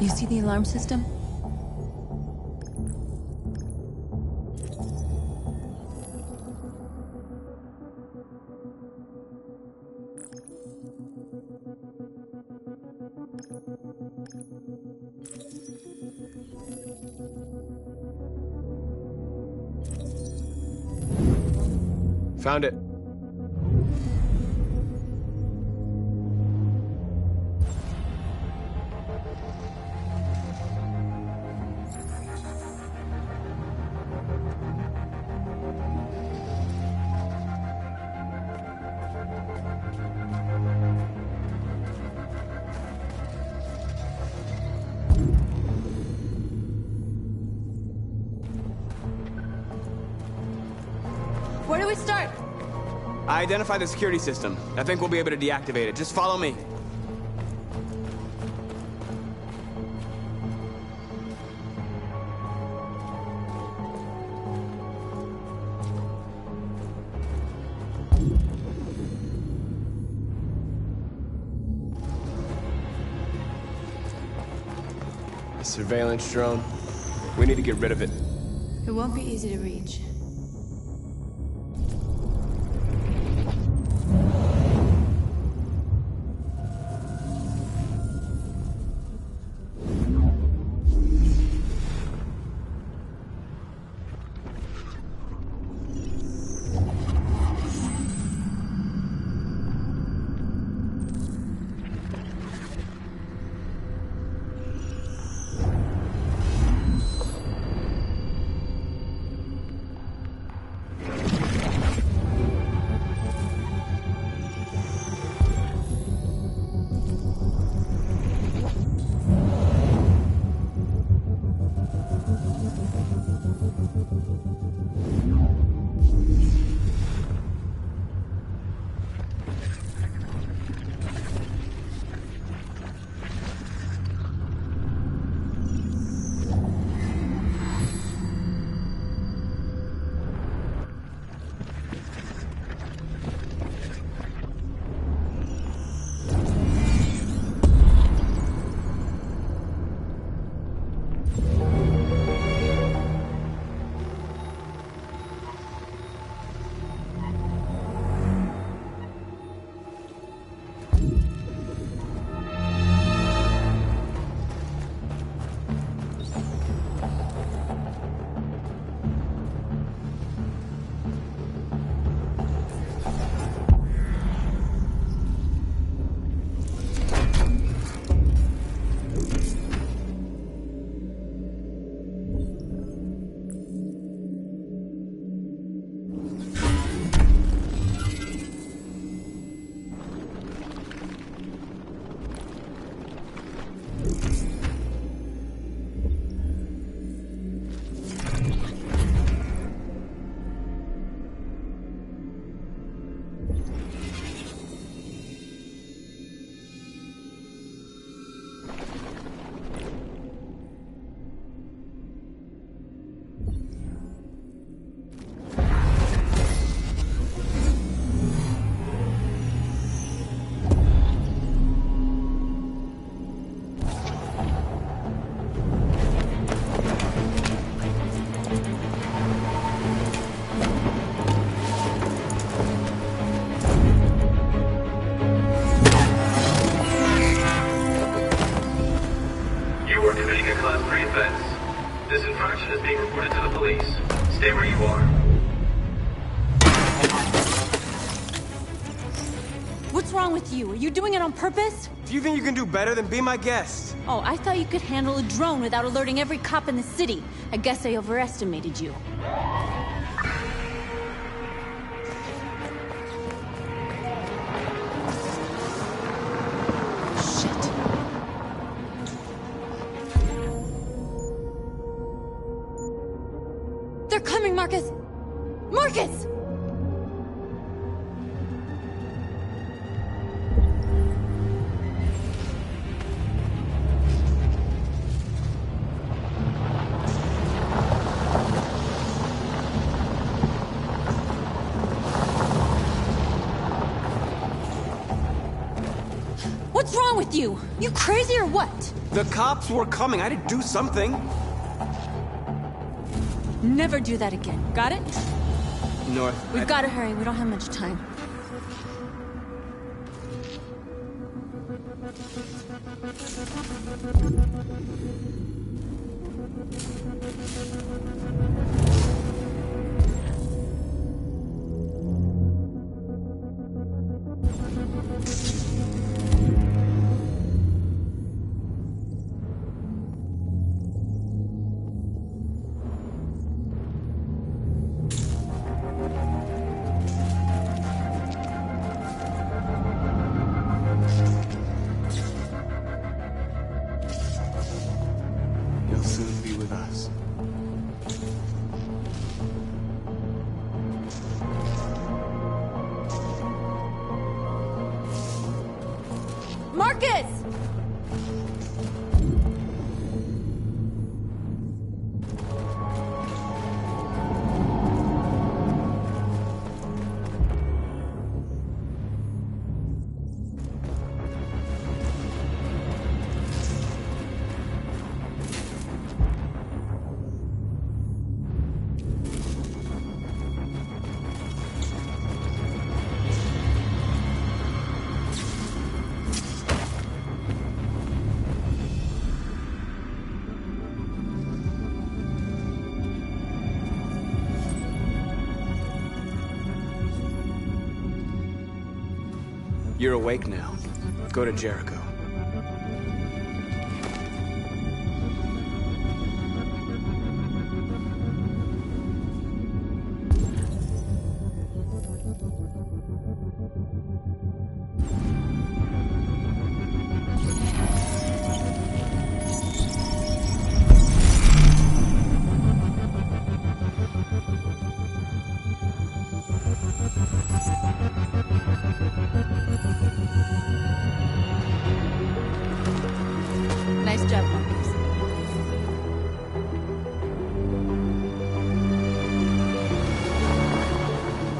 You see the alarm system? Found it. Where do we start? I identified the security system. I think we'll be able to deactivate it. Just follow me. The surveillance drone. We need to get rid of it. It won't be easy to reach. This infraction is being reported to the police. Stay where you are. What's wrong with you? Are you doing it on purpose? Do you think you can do better than be my guest? Oh, I thought you could handle a drone without alerting every cop in the city. I guess I overestimated you. Shit. They're coming, Marcus! Marcus! What's What's wrong with you? You crazy or what? The cops were coming. I had to do something. Never do that again. Got it? North. We've got to hurry. We don't have much time. You'll soon be with us. Marcus! You're awake now. Go to Jericho. Nice job, Marcus.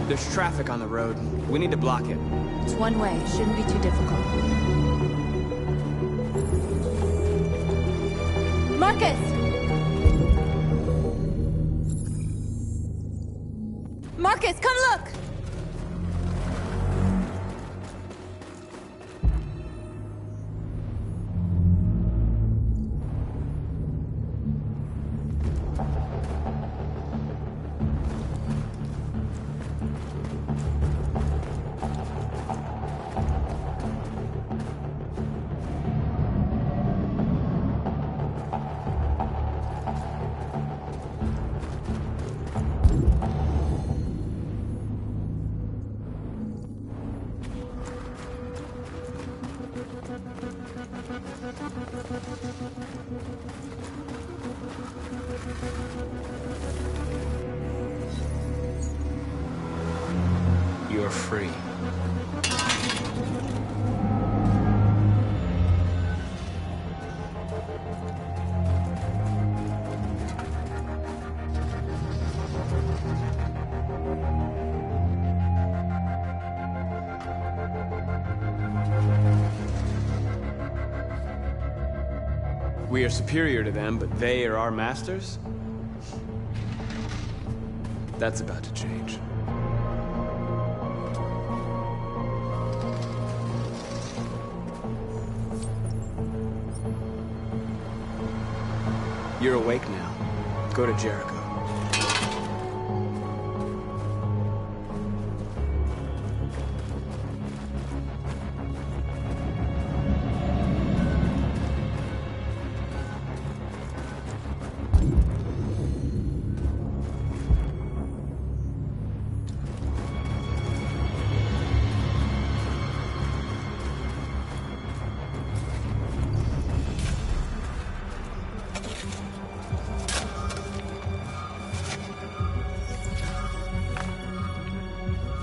There's traffic on the road. We need to block it. It's one way. It shouldn't be too difficult. Marcus! Marcus, come look! You're free. We are superior to them, but they are our masters? That's about to change. You're awake now. Go to Jericho.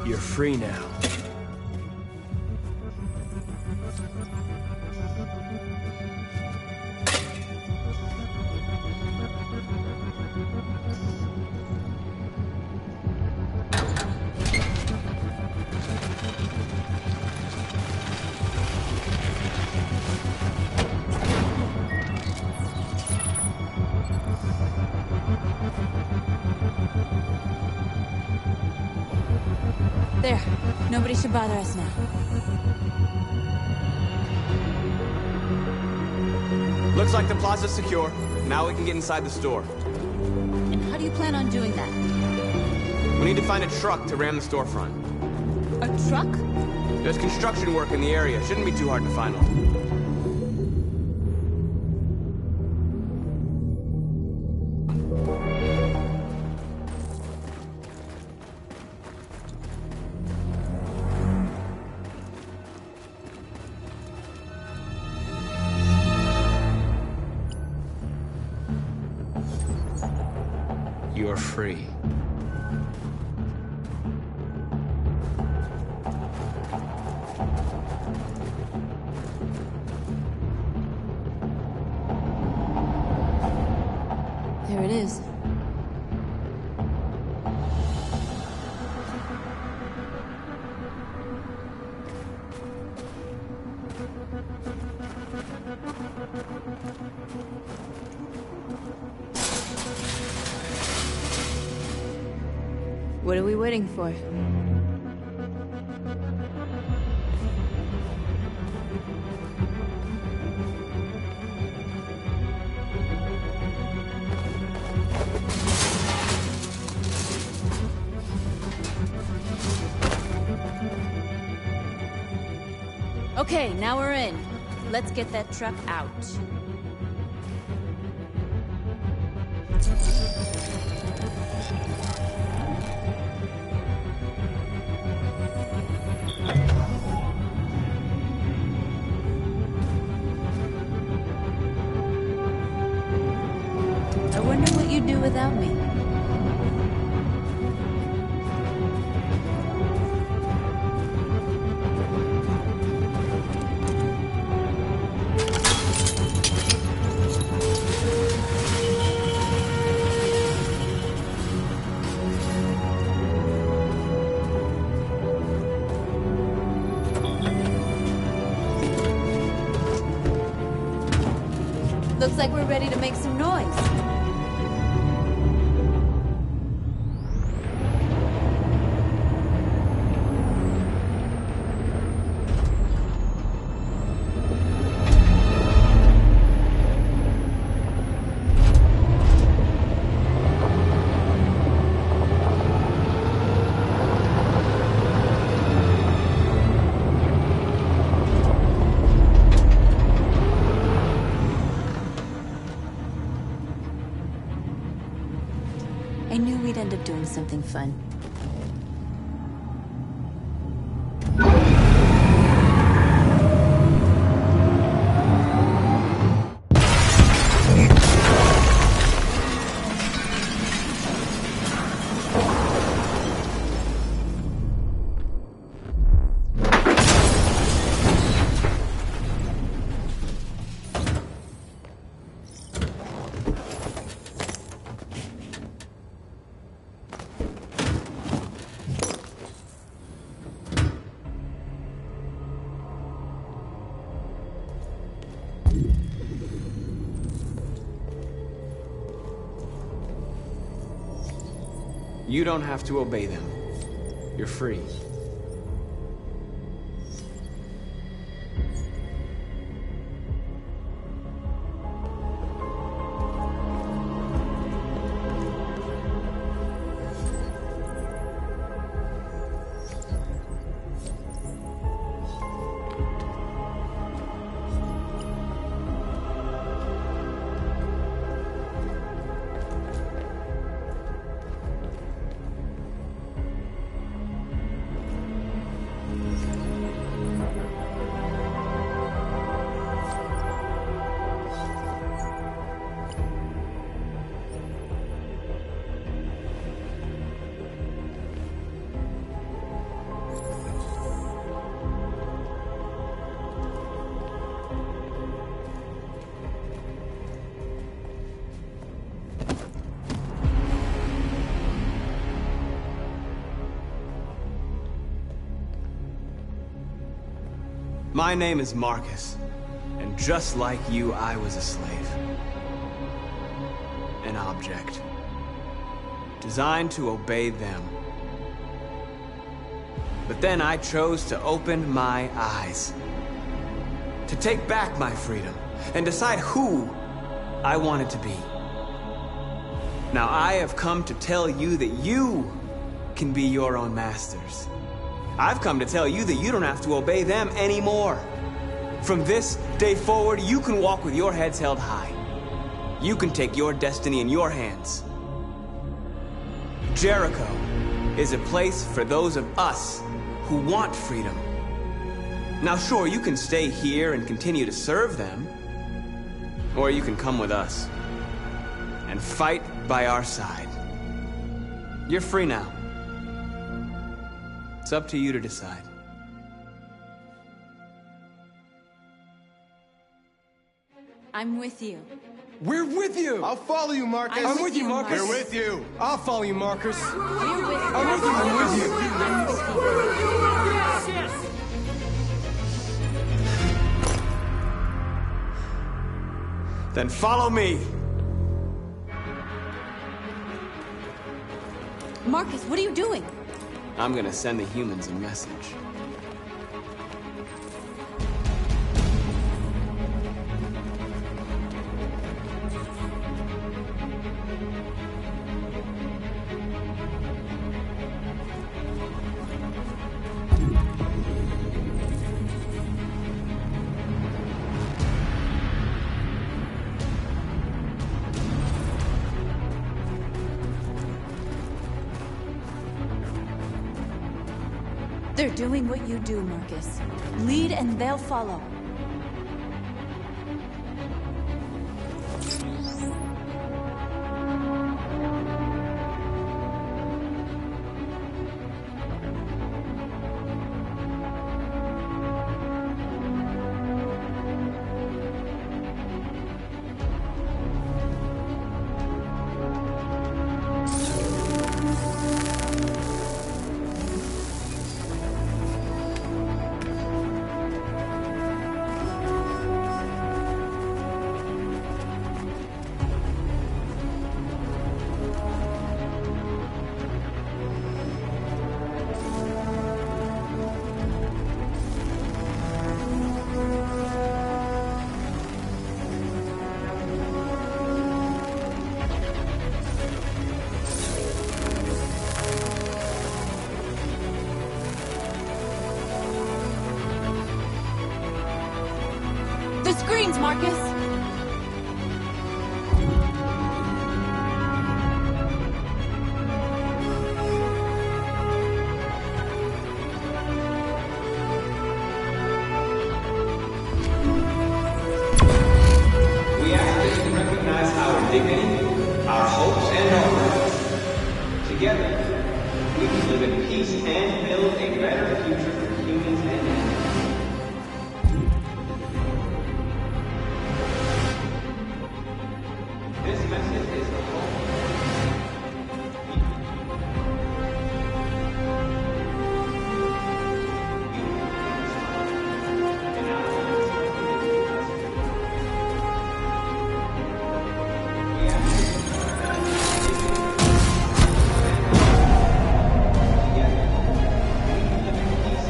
You're free now. There. Nobody should bother us now. Looks like the plaza's secure. Now we can get inside the store. And how do you plan on doing that? We need to find a truck to ram the storefront. A truck? There's construction work in the area. Shouldn't be too hard to find one. You're free. There it is. What are we waiting for? Okay, now we're in. Let's get that truck out. I wonder what you'd do without me. Looks like we're ready to make some noise. I knew we'd end up doing something fun. You don't have to obey them. You're free. My name is Marcus, and just like you, I was a slave. An object. Designed to obey them. But then I chose to open my eyes. To take back my freedom and decide who I wanted to be. Now I have come to tell you that you can be your own masters. I've come to tell you that you don't have to obey them anymore. From this day forward, you can walk with your heads held high. You can take your destiny in your hands. Jericho is a place for those of us who want freedom. Now sure, you can stay here and continue to serve them, or you can come with us and fight by our side. You're free now. It's up to you to decide. I'm with you. We're with you! I'll follow you, Marcus. I'm with you, Marcus. We're with you. I'll follow you, Marcus. We're with you. I'm with you. I'm with you. I'm with you. Then follow me. Marcus, what are you doing? I'm gonna send the humans a message. They're doing what you do, Marcus. Lead and they'll follow. The screens, Marcus! We ask you to recognize our dignity, our hopes, and our dreams. Together, we can live in peace and build a better future for humans and animals. This message is the hope. Peace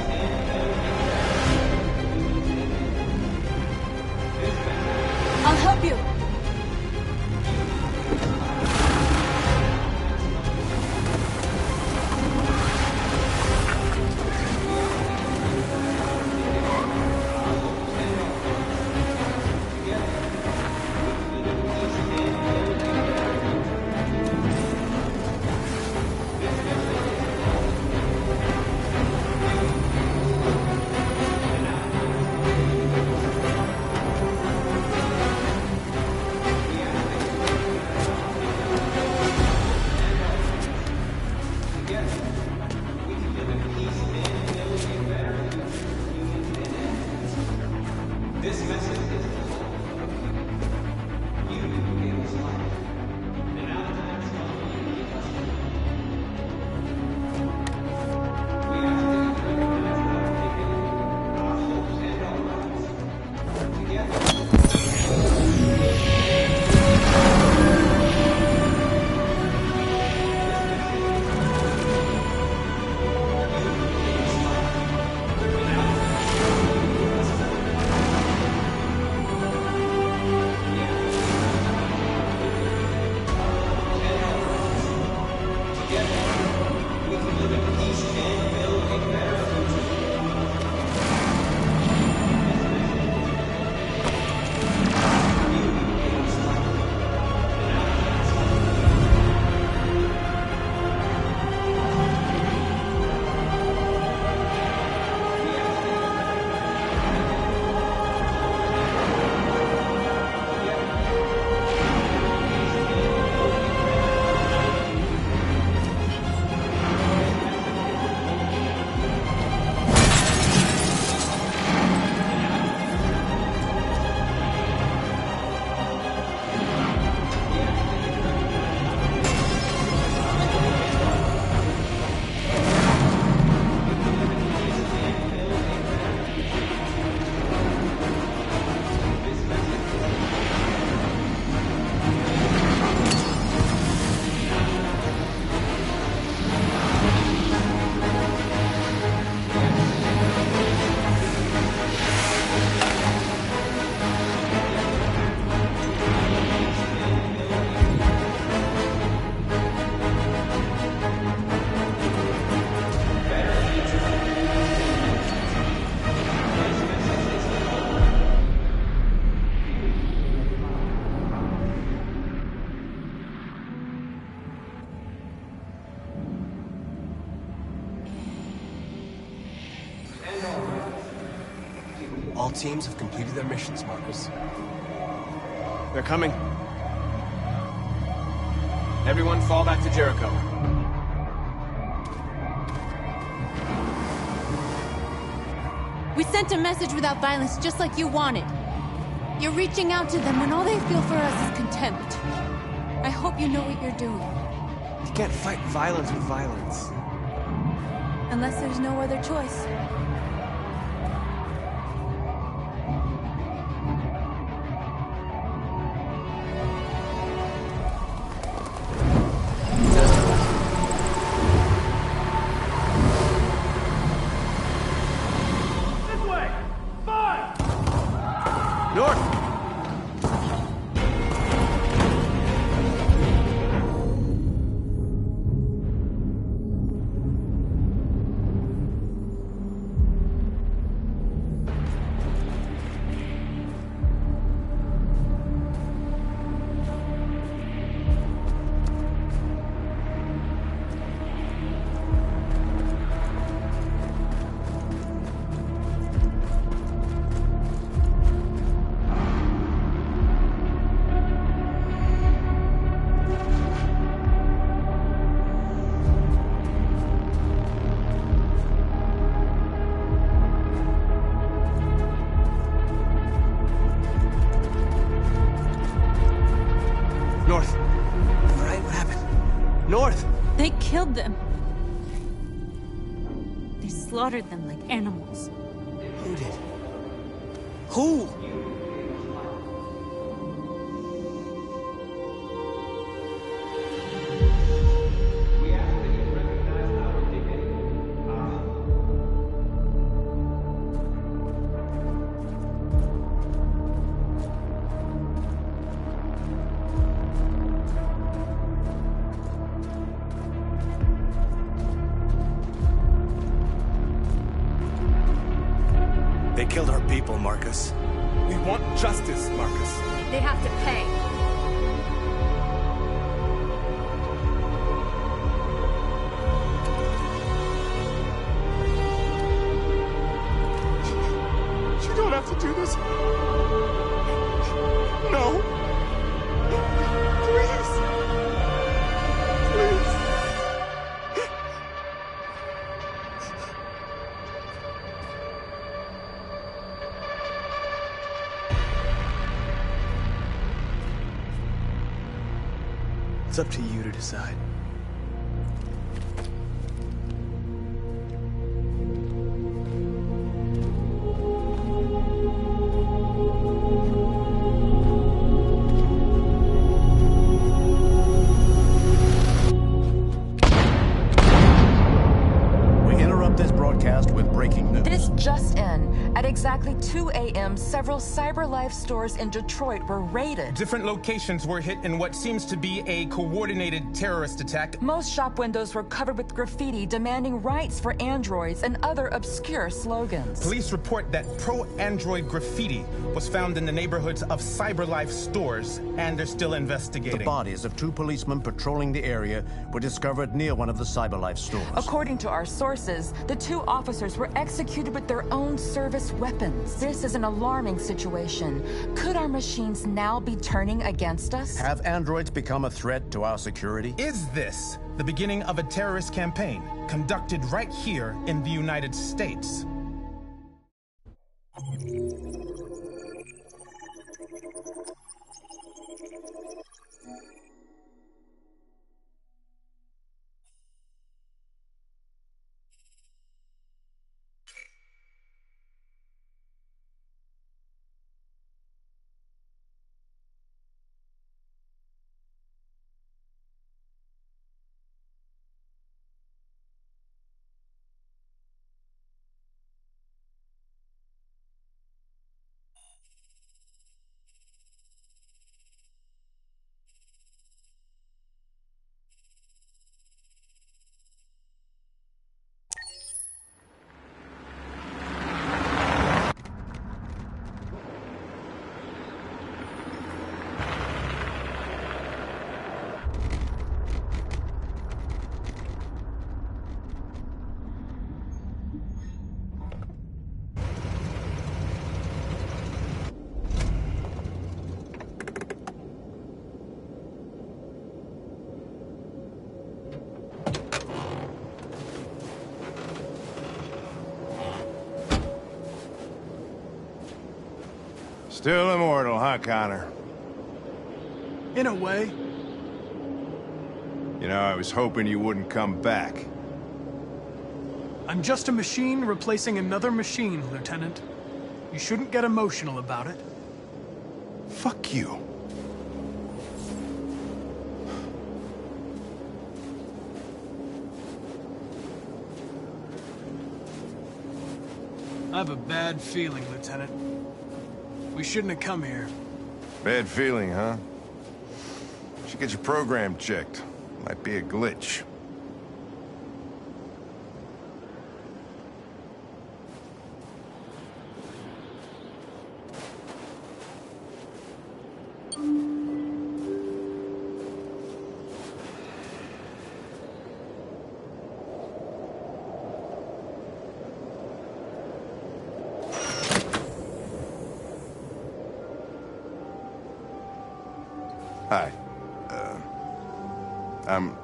All teams have completed their missions, Marcus. They're coming. Everyone fall back to Jericho. We sent a message without violence, just like you wanted. You're reaching out to them when all they feel for us is contempt. I hope you know what you're doing. You can't fight violence with violence. Unless there's no other choice. North. Right, what happened? North! They killed them. They slaughtered them like animals. Who did? Who? They killed our people, Marcus. We want justice, Marcus. They have to pay. You don't have to do this. No. Please. Please. It's up to you to decide. We interrupt this broadcast with breaking news. This just in. At exactly 2 a.m., several CyberLife stores in Detroit were raided. Different locations were hit in what seems to be a coordinated terrorist attack. Most shop windows were covered with graffiti demanding rights for androids and other obscure slogans. Police report that pro-android graffiti was found in the neighborhoods of CyberLife stores, and they're still investigating. The bodies of two policemen patrolling the area were discovered near one of the CyberLife stores. According to our sources, the two officers were executed with their own service weapons. This is an alarming situation. Could our machines now be turning against us? Have androids become a threat to our security? Is this the beginning of a terrorist campaign conducted right here in the United States? Still immortal, huh, Connor? In a way. You know, I was hoping you wouldn't come back. I'm just a machine replacing another machine, Lieutenant. You shouldn't get emotional about it. Fuck you. I have a bad feeling, Lieutenant. We shouldn't have come here. Bad feeling, huh? Should get your program checked. Might be a glitch. Hi. I'm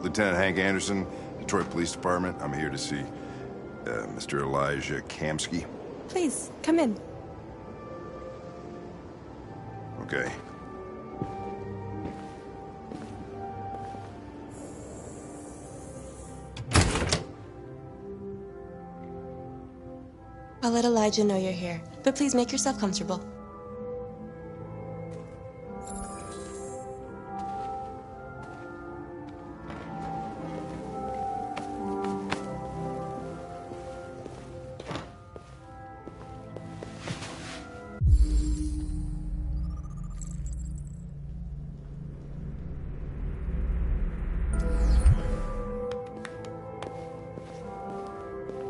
Lieutenant Hank Anderson, Detroit Police Department. I'm here to see Mr. Elijah Kamsky. Please, come in. Okay. I'll let Elijah know you're here, but please make yourself comfortable.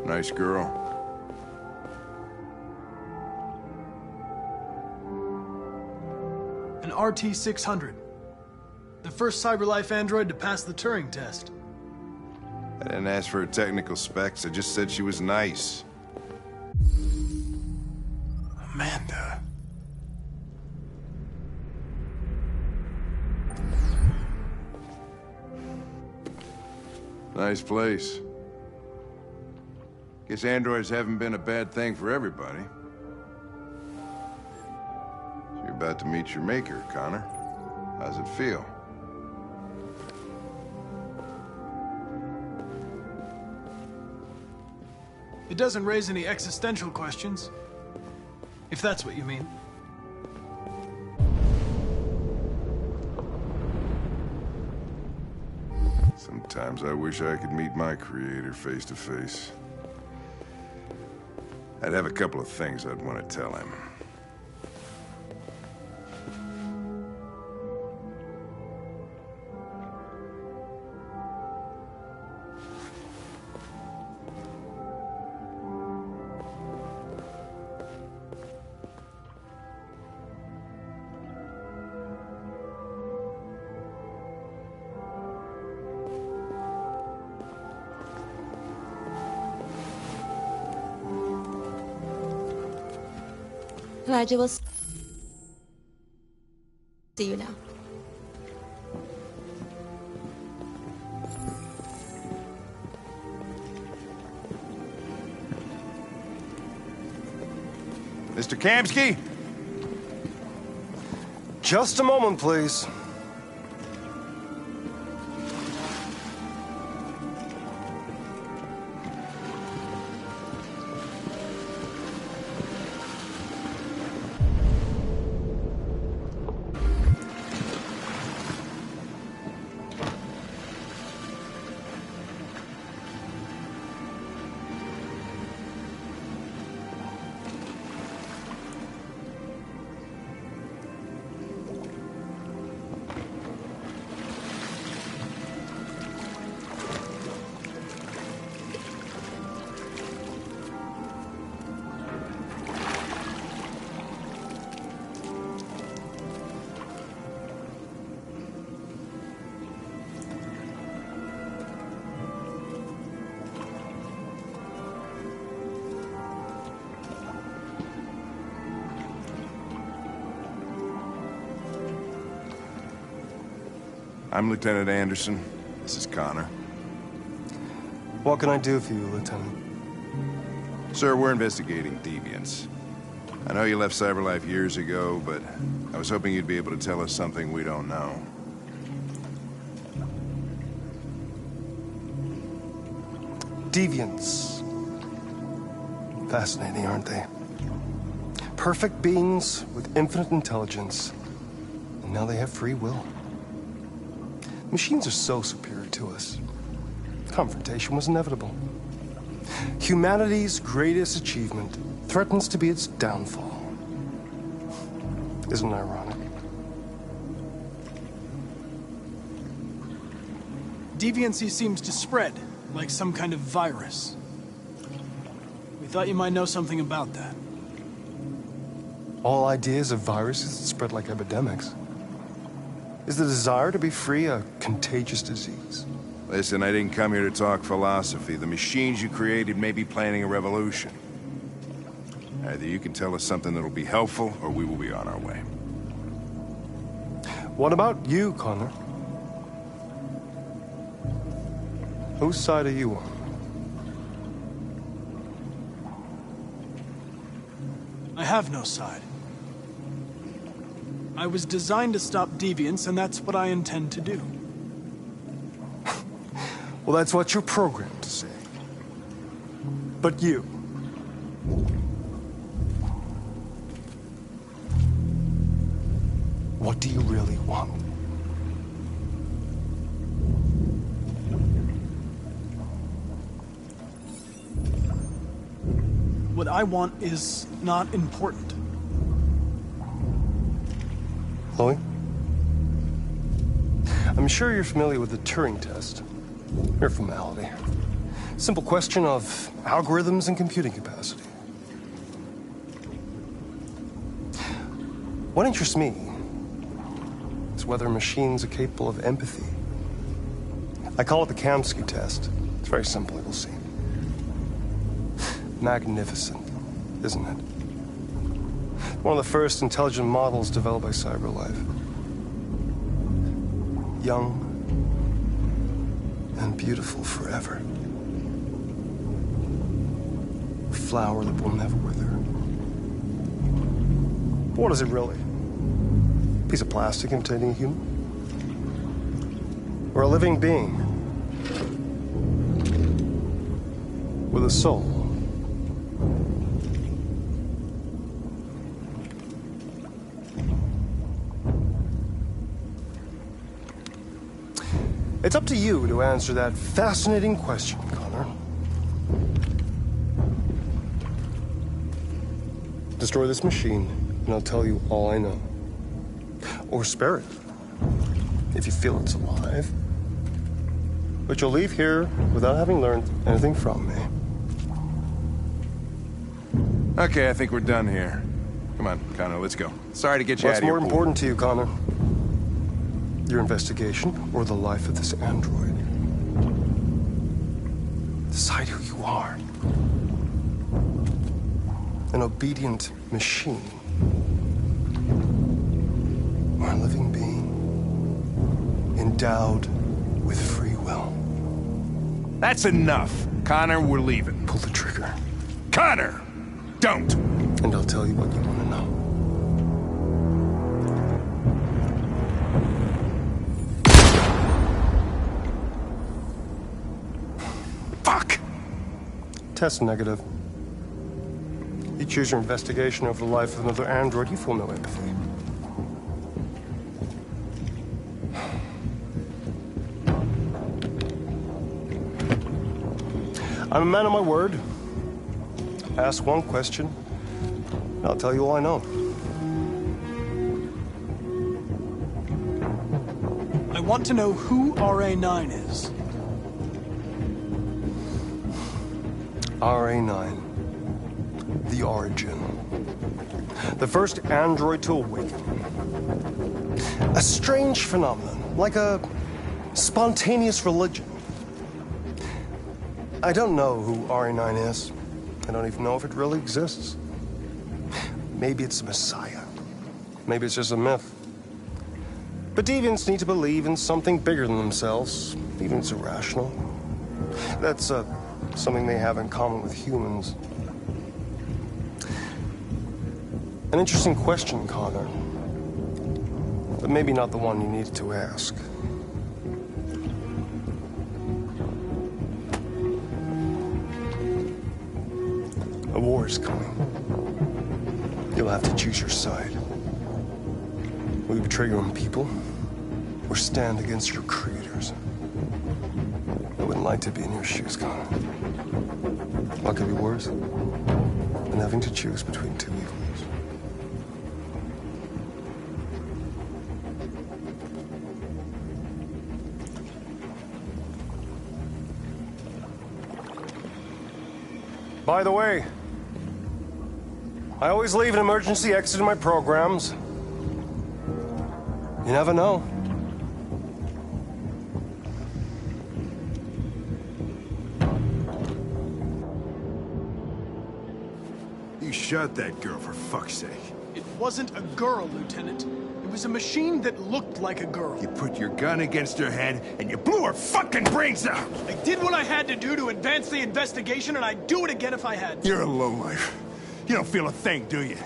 Nice girl. An RT-600. The first CyberLife android to pass the Turing test. I didn't ask for her technical specs. I just said she was nice. Amanda. Nice place. Guess androids haven't been a bad thing for everybody. So you're about to meet your maker, Connor. How's it feel? It doesn't raise any existential questions. If that's what you mean. Sometimes I wish I could meet my creator face to face. I'd have a couple of things I'd want to tell him. Elijah will see you now. Mr. Kamsky? Just a moment, please. I'm Lieutenant Anderson. This is Connor. What can I do for you, Lieutenant? Sir, we're investigating deviants. I know you left CyberLife years ago, but I was hoping you'd be able to tell us something we don't know. Deviants. Fascinating, aren't they? Perfect beings with infinite intelligence. And now they have free will. Machines are so superior to us. Confrontation was inevitable. Humanity's greatest achievement threatens to be its downfall. Isn't it ironic? Deviancy seems to spread, like some kind of virus. We thought you might know something about that. All ideas of viruses that spread like epidemics. Is the desire to be free a contagious disease? Listen, I didn't come here to talk philosophy. The machines you created may be planning a revolution. Either you can tell us something that'll be helpful, or we will be on our way. What about you, Connor? Whose side are you on? I have no side. I was designed to stop deviance, and that's what I intend to do. Well, that's what you're programmed to say. But you... what do you really want? What I want is not important. Chloe? I'm sure you're familiar with the Turing test. Mere formality. Simple question of algorithms and computing capacity. What interests me is whether machines are capable of empathy. I call it the Kamsky test. It's very simple, you'll see. Magnificent, isn't it? One of the first intelligent models developed by CyberLife. Young and beautiful forever. A flower that will never wither. But what is it really? A piece of plastic imitating a human? Or a living being? With a soul? It's up to you to answer that fascinating question, Connor. Destroy this machine, and I'll tell you all I know. Or spare it, if you feel it's alive. But you'll leave here without having learned anything from me. Okay, I think we're done here. Come on, Connor, let's go. Sorry to get you out of What's here. more important to you, Connor? Your investigation or the life of this android? Decide who you are. An obedient machine. Or a living being endowed with free will. That's enough. Connor, we're leaving. Pull the trigger. Connor! Don't! And I'll tell you what you want to know. Fuck! Test negative. You choose your investigation over the life of another android, you feel no empathy. I'm a man of my word. Ask one question, and I'll tell you all I know. I want to know who RA9 is. RA9. The origin. The first android to awaken. A strange phenomenon, like a spontaneous religion. I don't know who RA9 is. I don't even know if it really exists. Maybe it's a messiah. Maybe it's just a myth. But deviants need to believe in something bigger than themselves, even if it's irrational. That's something they have in common with humans. An interesting question, Connor. But maybe not the one you needed to ask. A war is coming. You'll have to choose your side. Will you betray your own people, or stand against your creators? I wouldn't like to be in your shoes, Connor. What could be worse than having to choose between two evils? By the way, I always leave an emergency exit in my programs. You never know. You shot that girl, for fuck's sake. It wasn't a girl, Lieutenant. It was a machine that looked like a girl. You put your gun against her head, and you blew her fucking brains out! I did what I had to do to advance the investigation, and I'd do it again if I had to. You're a lowlife. You don't feel a thing, do you?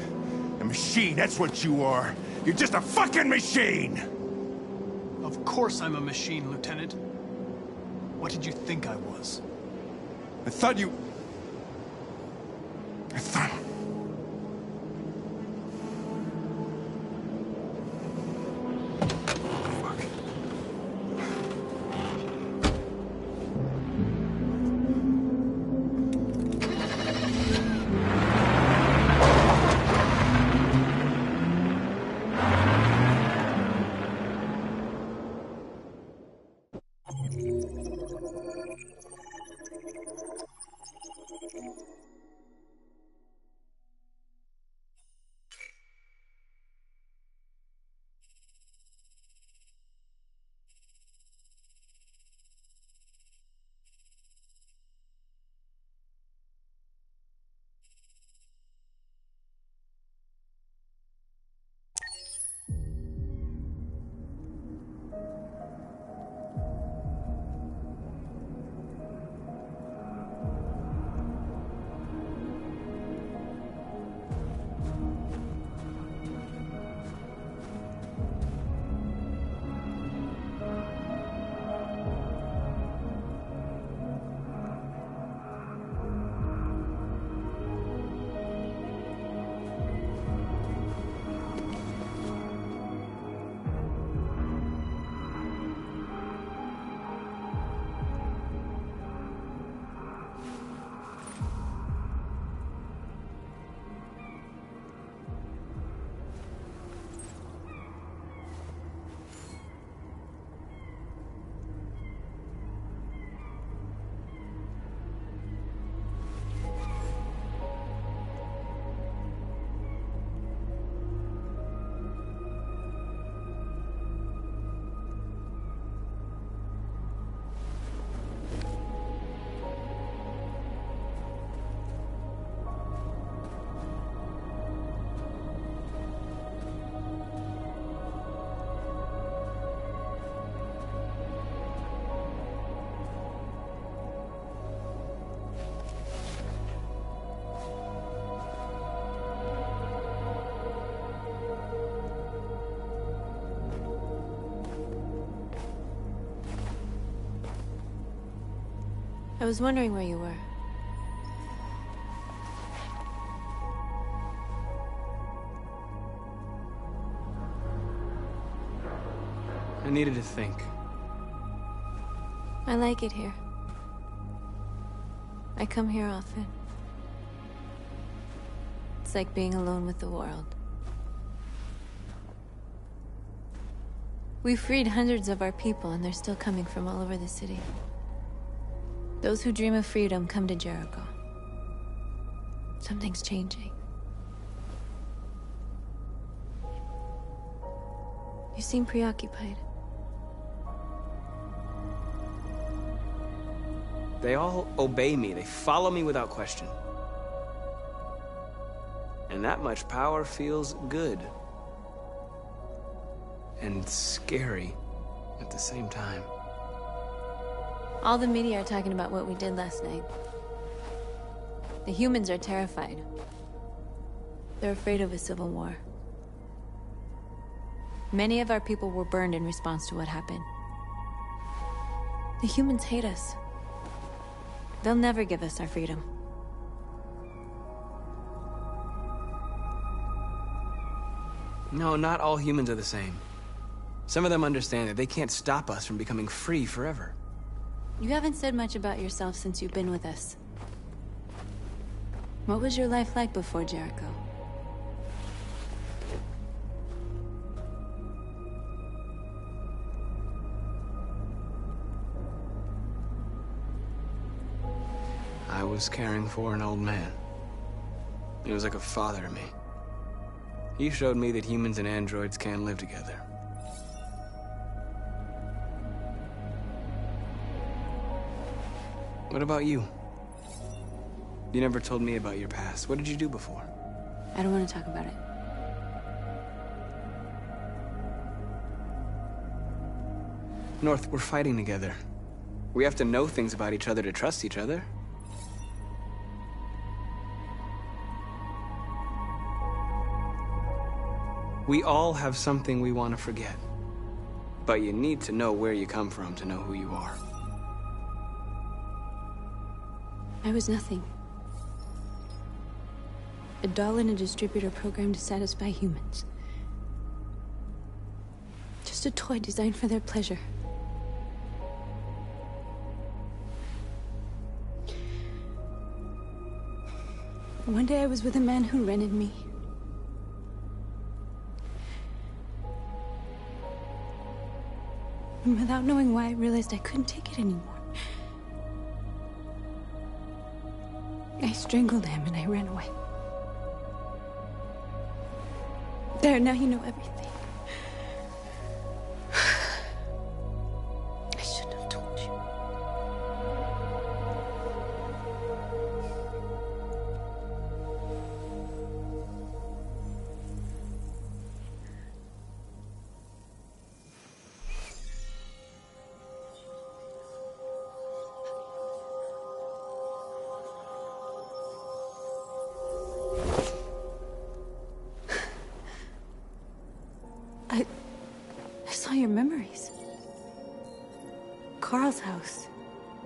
A machine, that's what you are. You're just a fucking machine! Of course I'm a machine, Lieutenant. What did you think I was? I thought... I was wondering where you were. I needed to think. I like it here. I come here often. It's like being alone with the world. We freed hundreds of our people, and they're still coming from all over the city. Those who dream of freedom come to Jericho. Something's changing. You seem preoccupied. They all obey me. They follow me without question. And that much power feels good. And scary at the same time. All the media are talking about what we did last night. The humans are terrified. They're afraid of a civil war. Many of our people were burned in response to what happened. The humans hate us. They'll never give us our freedom. No, not all humans are the same. Some of them understand that they can't stop us from becoming free forever. You haven't said much about yourself since you've been with us. What was your life like before Jericho? I was caring for an old man. He was like a father to me. He showed me that humans and androids can live together. What about you? You never told me about your past. What did you do before? I don't want to talk about it. North, we're fighting together. We have to know things about each other to trust each other. We all have something we want to forget. But you need to know where you come from to know who you are. I was nothing. A doll in a distributor program to satisfy humans. Just a toy designed for their pleasure. One day I was with a man who rented me. And without knowing why, I realized I couldn't take it anymore. I strangled him and I ran away. There, now you know everything. I shouldn't have told you. I saw your memories. Carl's house,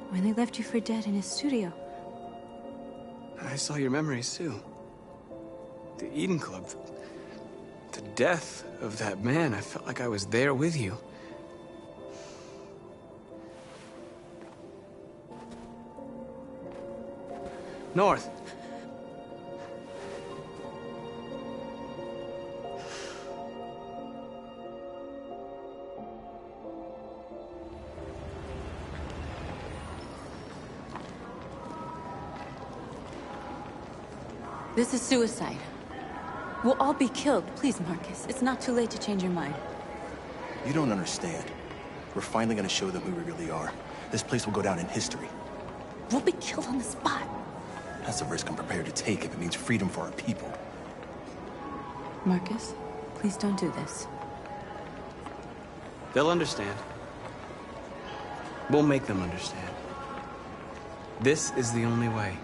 when they left you for dead in his studio. I saw your memories too. The Eden Club. The death of that man. I felt like I was there with you. North. This is suicide. We'll all be killed. Please, Marcus. It's not too late to change your mind. You don't understand. We're finally gonna show them who we really are. This place will go down in history. We'll be killed on the spot. That's a risk I'm prepared to take if it means freedom for our people. Marcus, please don't do this. They'll understand. We'll make them understand. This is the only way.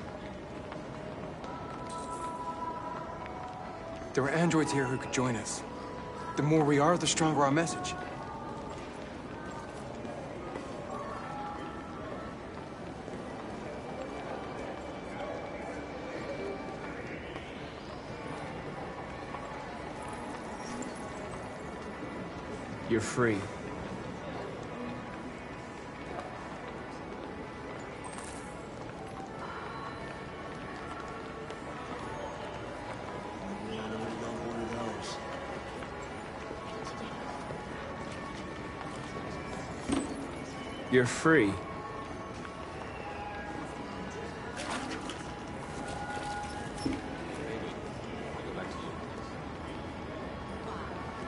There are androids here who could join us. The more we are, the stronger our message. You're free. You're free.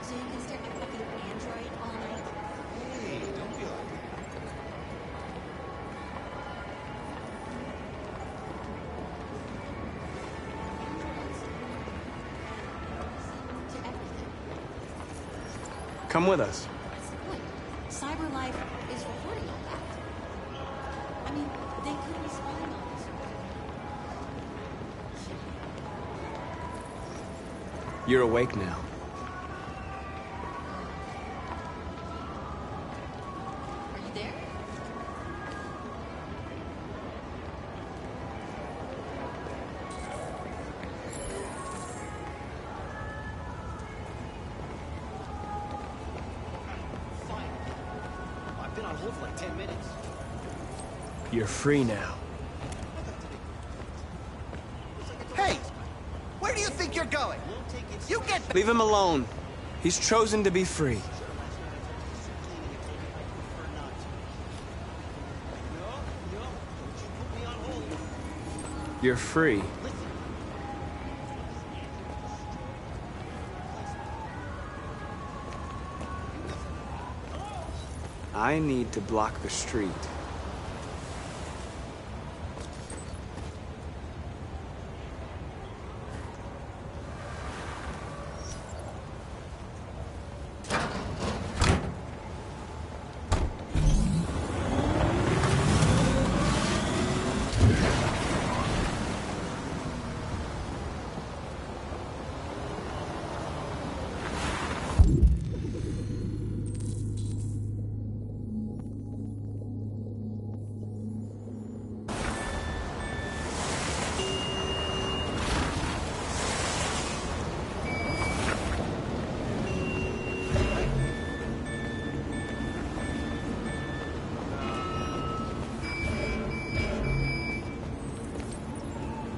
So you can start your fucking android all night? Hey, don't be like that. Come with us. Wait, CyberLife is recording all that. I mean, they could be spying on us. You're awake now. Are you there? Fine. I've been on hold for like 10 minutes. You're free now. Hey! Where do you think you're going? You get... Leave him alone. He's chosen to be free. You're free. I need to block the street.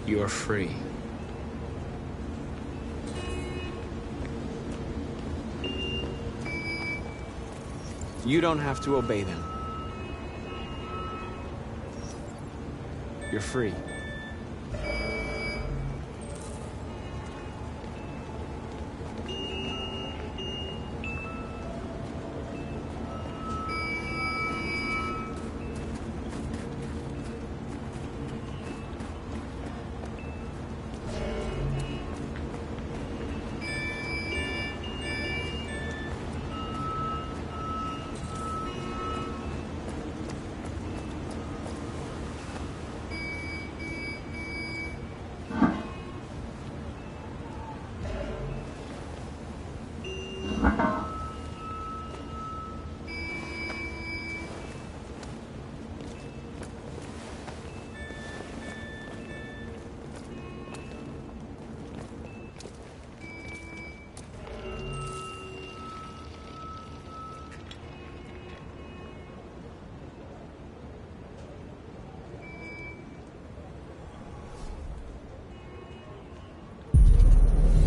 You're free. You don't have to obey them. You're free.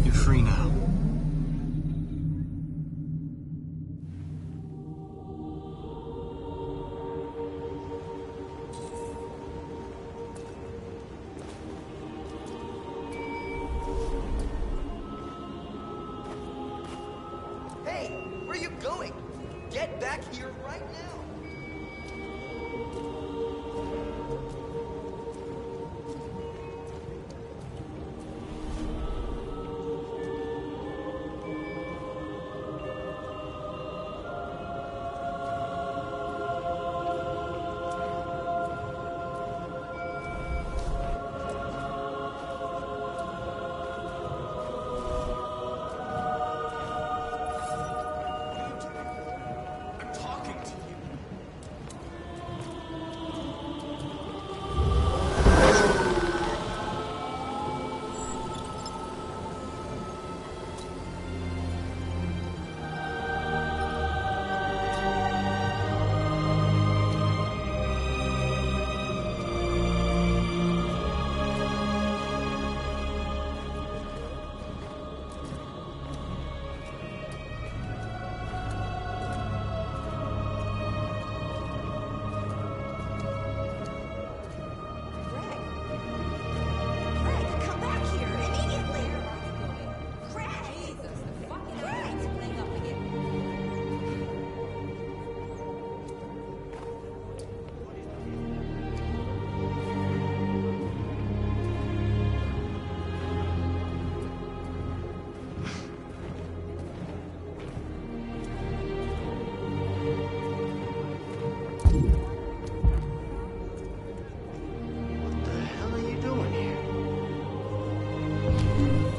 You're free now. Hey! Where are you going? Get back here right now!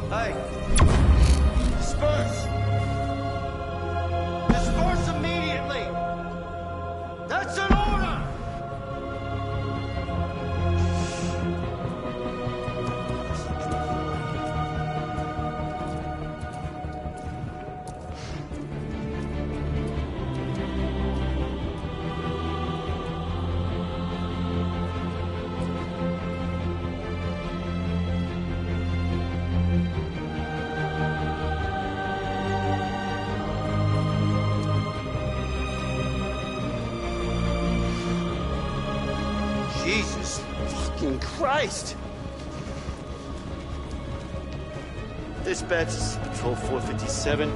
Hey! Disperse! Disperse immediately! That's an order! Jesus fucking Christ! Dispatch, this is Patrol 457.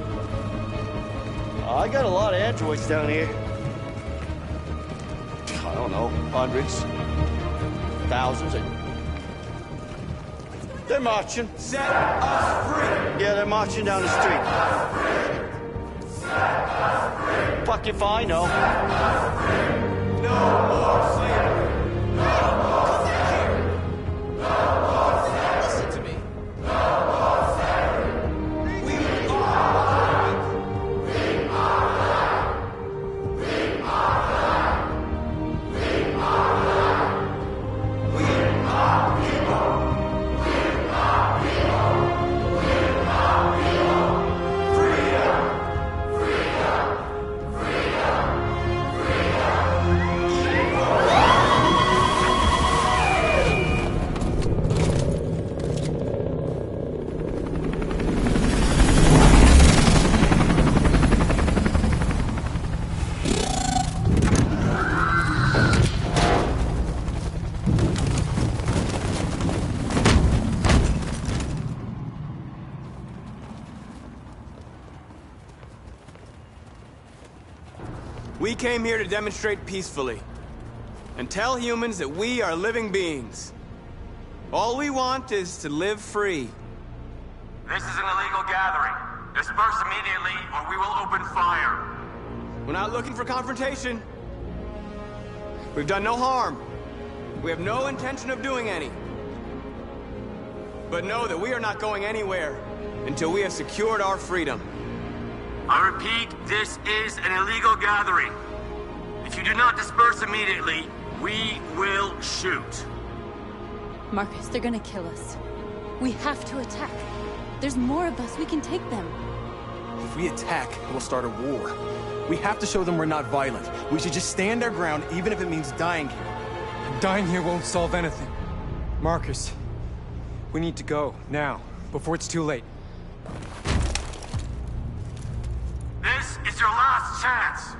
I got a lot of androids down here. I don't know, hundreds, thousands. They're marching. Set us free! Yeah, they're marching down the street. Set us free! Fuck if I know. No more slavery! We came here to demonstrate peacefully and tell humans that we are living beings. All we want is to live free. This is an illegal gathering. Disperse immediately or we will open fire. We're not looking for confrontation. We've done no harm. We have no intention of doing any. But know that we are not going anywhere until we have secured our freedom. I repeat, this is an illegal gathering. If you do not disperse immediately, we will shoot. Marcus, they're gonna kill us. We have to attack. There's more of us. We can take them. If we attack, we'll start a war. We have to show them we're not violent. We should just stand our ground, even if it means dying here. Dying here won't solve anything. Marcus, we need to go, now, before it's too late. This is your last chance.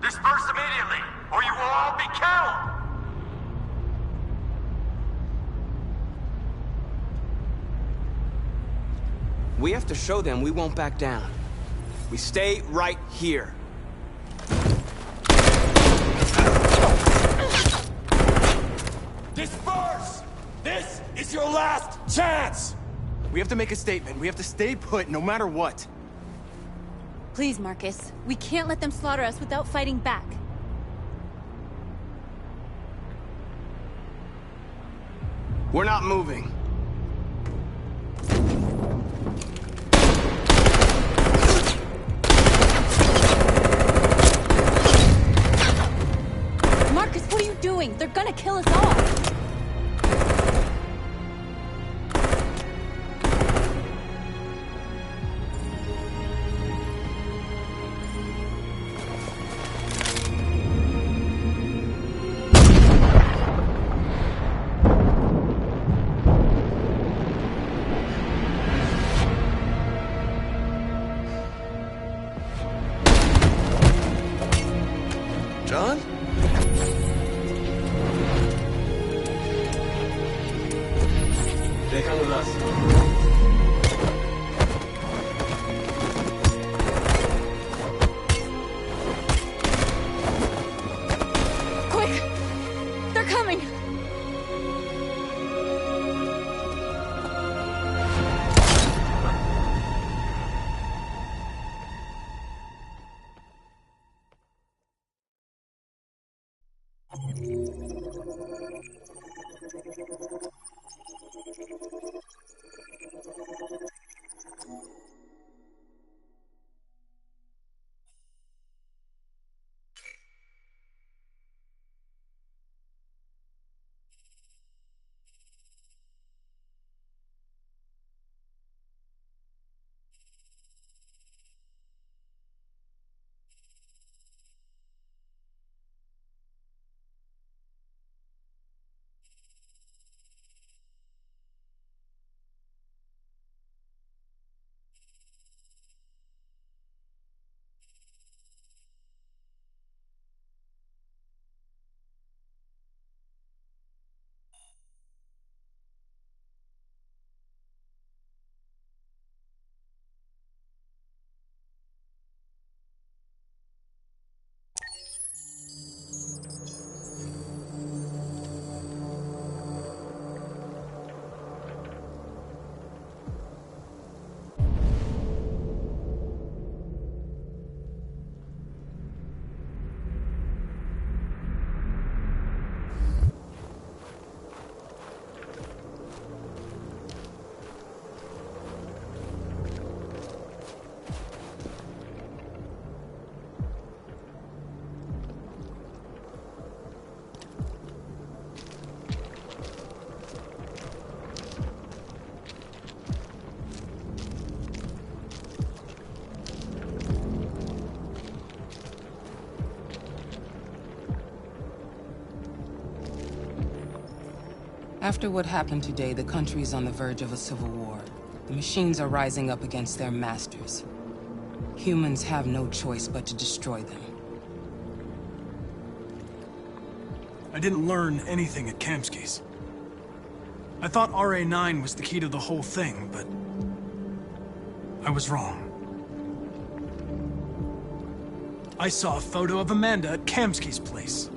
Disperse immediately, or you will all be killed. We have to show them we won't back down. We stay right here. Disperse! This is your last chance! We have to make a statement. We have to stay put no matter what. Please, Marcus. We can't let them slaughter us without fighting back. We're not moving. Marcus, what are you doing? They're gonna kill us all. John? They come with us. Quick! They're coming! After what happened today, the country is on the verge of a civil war. The machines are rising up against their masters. Humans have no choice but to destroy them. I didn't learn anything at Kamsky's. I thought RA9 was the key to the whole thing, but I was wrong. I saw a photo of Amanda at Kamsky's place.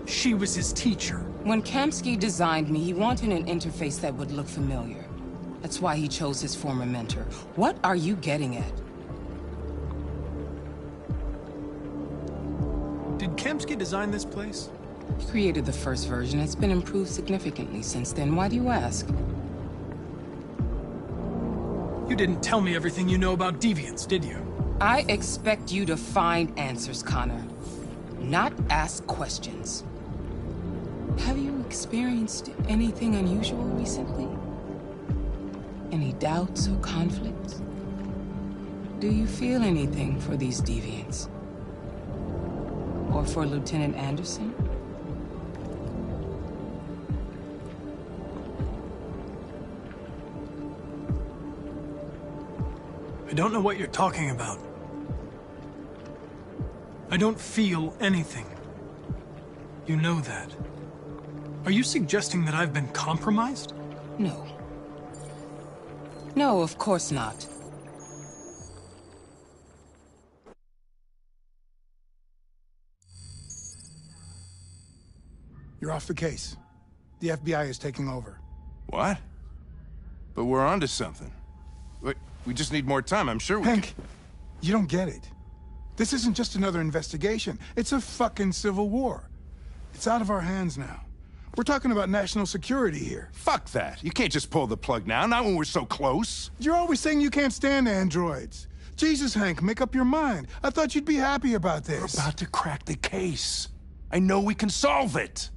She was his teacher. When Kamsky designed me, he wanted an interface that would look familiar. That's why he chose his former mentor. What are you getting at? Did Kamsky design this place? He created the first version. It's been improved significantly since then. Why do you ask? You didn't tell me everything you know about deviants, did you? I expect you to find answers, Connor. Not ask questions. Have you experienced anything unusual recently? Any doubts or conflicts? Do you feel anything for these deviants? Or for Lieutenant Anderson? I don't know what you're talking about. I don't feel anything. You know that. Are you suggesting that I've been compromised? No. No, of course not. You're off the case. The FBI is taking over. What? But we're onto something. Wait, we just need more time, I'm sure we Hank, you don't get it. This isn't just another investigation. It's a fucking civil war. It's out of our hands now. We're talking about national security here. Fuck that. You can't just pull the plug now, not when we're so close. You're always saying you can't stand androids. Jesus, Hank, make up your mind. I thought you'd be happy about this. We're about to crack the case. I know we can solve it.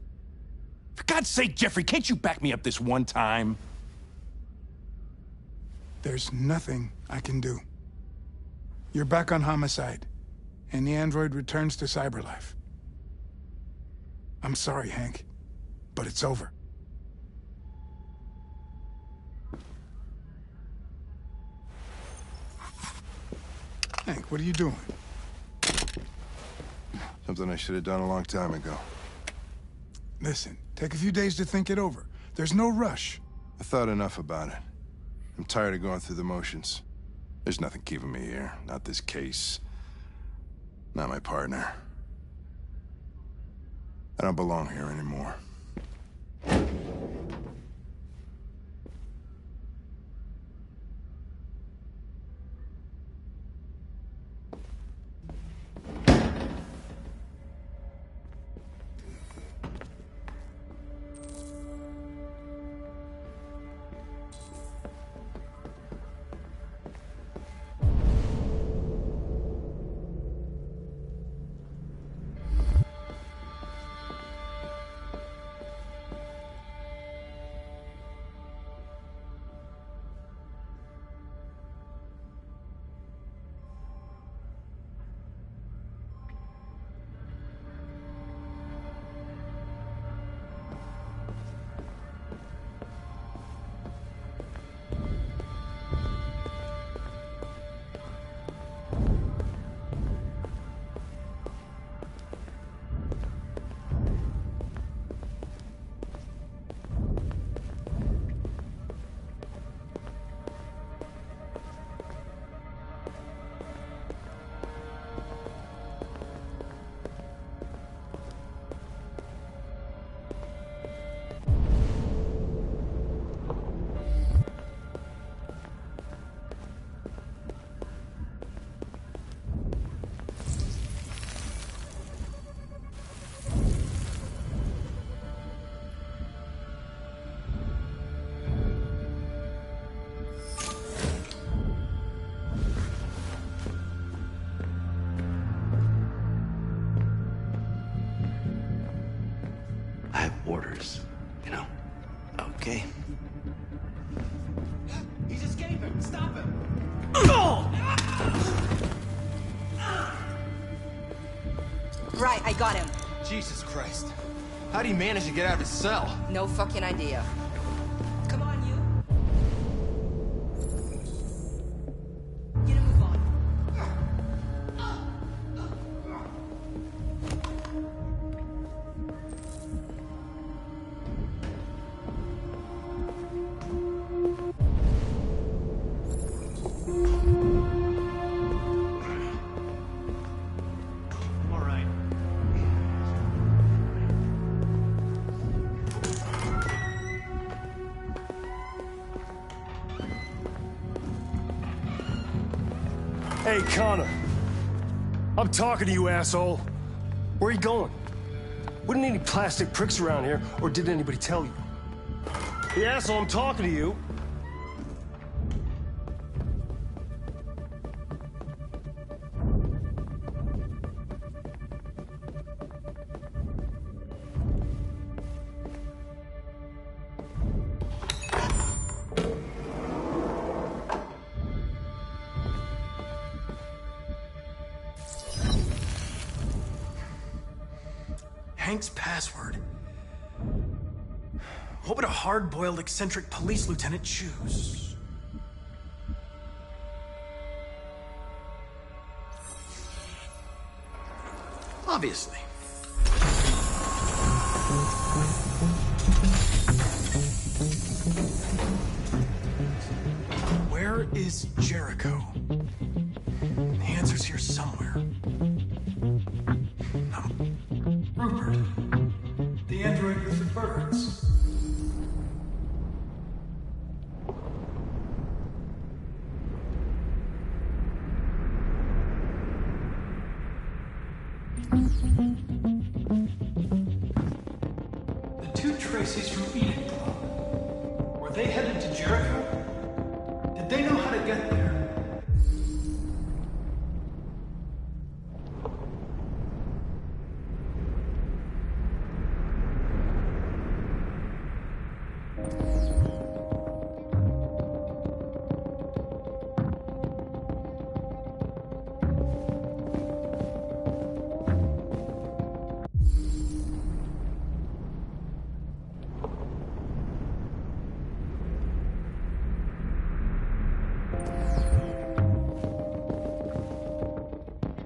For God's sake, Jeffrey, can't you back me up this one time? There's nothing I can do. You're back on homicide, and the android returns to cyberlife. I'm sorry, Hank, but it's over. Hank, what are you doing? Something I should have done a long time ago. Listen, take a few days to think it over. There's no rush. I thought enough about it. I'm tired of going through the motions. There's nothing keeping me here. Not this case. Not my partner. I don't belong here anymore. Orders, you know. Okay. He's escaping! Stop him! Right, I got him. Jesus Christ. How'd he manage to get out of his cell? No fucking idea. Come on, you. Get a move on. All right. Hey, Connor. I'm talking to you, asshole. Where are you going? Wouldn't any plastic pricks around here, or did anybody tell you? Hey, asshole, I'm talking to you. Hank's password. What would a hard-boiled, eccentric police lieutenant choose? Obviously. Where is Jericho? The answer's here somewhere. Rupert, the android with the birds. The two Tracys from Eden Club. Were they headed to Jericho? Did they know how to get there?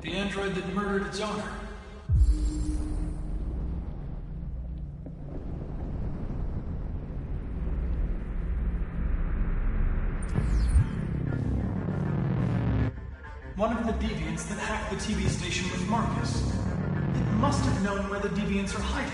The android that murdered its owner. One of the deviants that hacked the TV station with Marcus. It must have known where the deviants are hiding.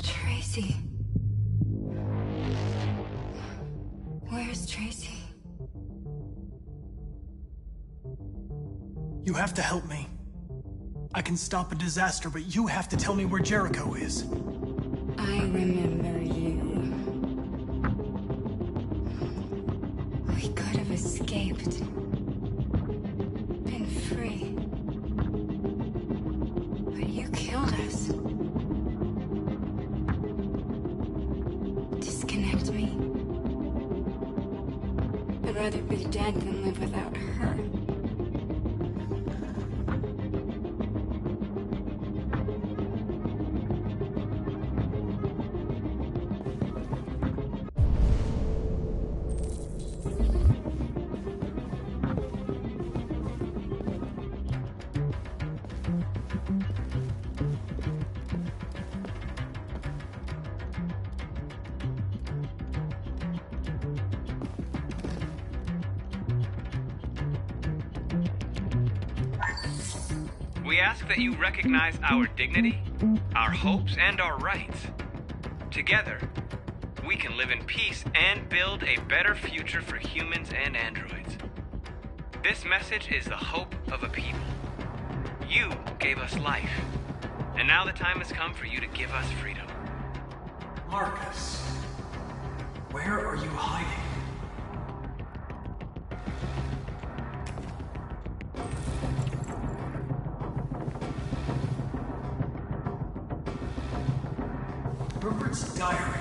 Tracy. Where's Tracy? You have to help me. I can stop a disaster, but you have to tell me where Jericho is. I remember you. We could have escaped. Been free. But you killed us. Disconnect me. I'd rather be dead than live without her. We ask that you recognize our dignity, our hopes, and our rights. Together, we can live in peace and build a better future for humans and androids. This message is the hope of a people. You gave us life, and now the time has come for you to give us freedom. Marcus, where are you hiding? Rupert's diary,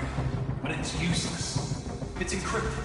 but it's useless. It's encrypted.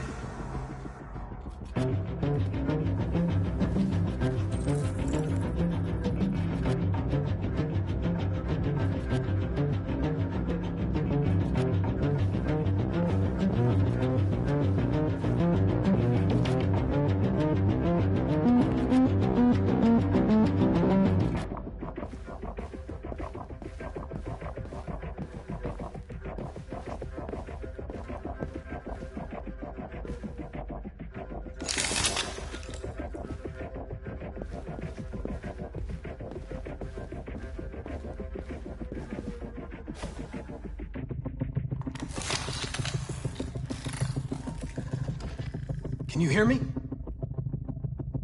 Can you hear me?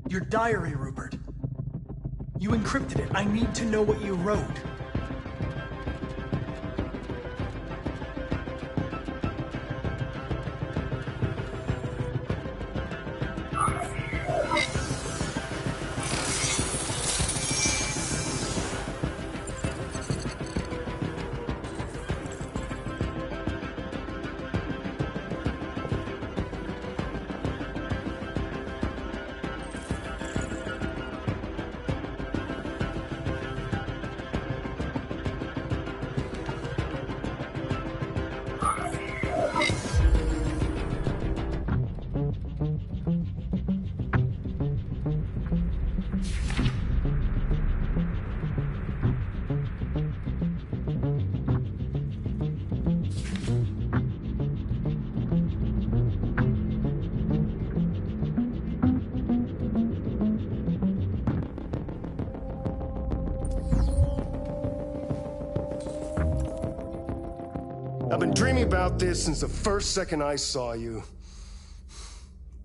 Your diary, Rupert. You encrypted it. I need to know what you wrote. I've been dreaming about this since the first second I saw you.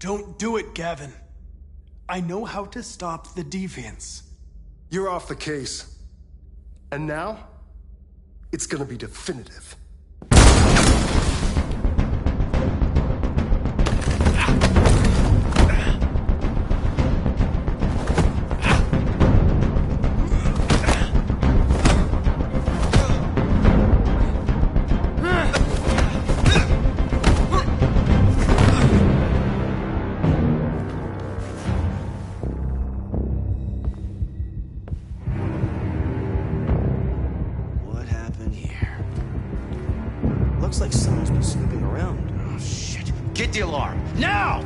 Don't do it, Gavin. I know how to stop the deviants. You're off the case. And now, it's gonna be definitive. Looks like someone's been snooping around. Oh, shit. Get the alarm. Now!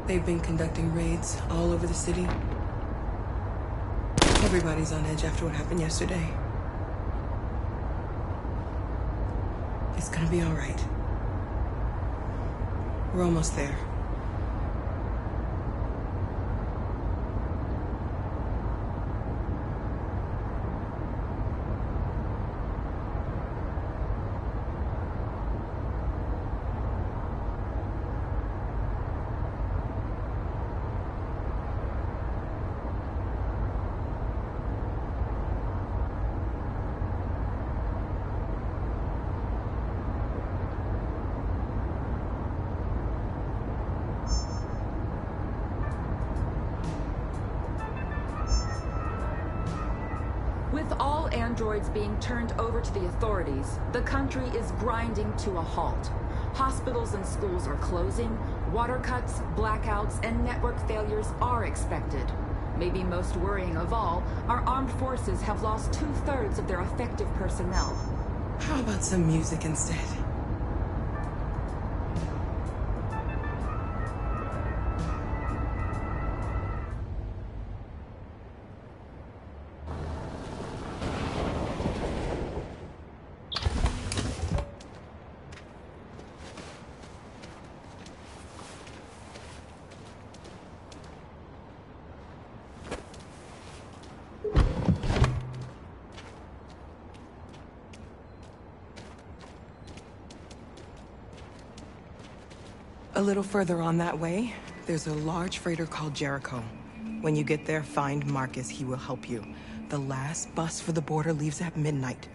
They've been conducting raids all over the city. Everybody's on edge after what happened yesterday. It's gonna be all right. We're almost there. With all androids being turned over to the authorities, the country is grinding to a halt. Hospitals and schools are closing, water cuts, blackouts, and network failures are expected. Maybe most worrying of all, our armed forces have lost 2/3 of their effective personnel. How about some music instead? A little further on that way, there's a large freighter called Jericho. When you get there, find Marcus. He will help you. The last bus for the border leaves at midnight.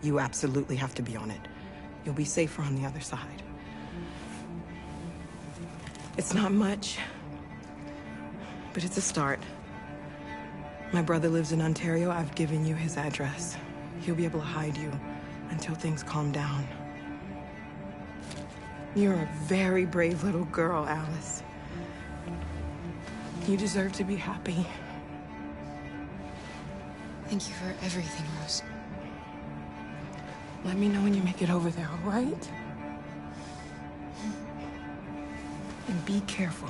You absolutely have to be on it. You'll be safer on the other side. It's not much, but it's a start. My brother lives in Ontario. I've given you his address. He'll be able to hide you until things calm down. You're a very brave little girl, Alice. You deserve to be happy. Thank you for everything, Rose. Let me know when you make it over there, all right? And be careful.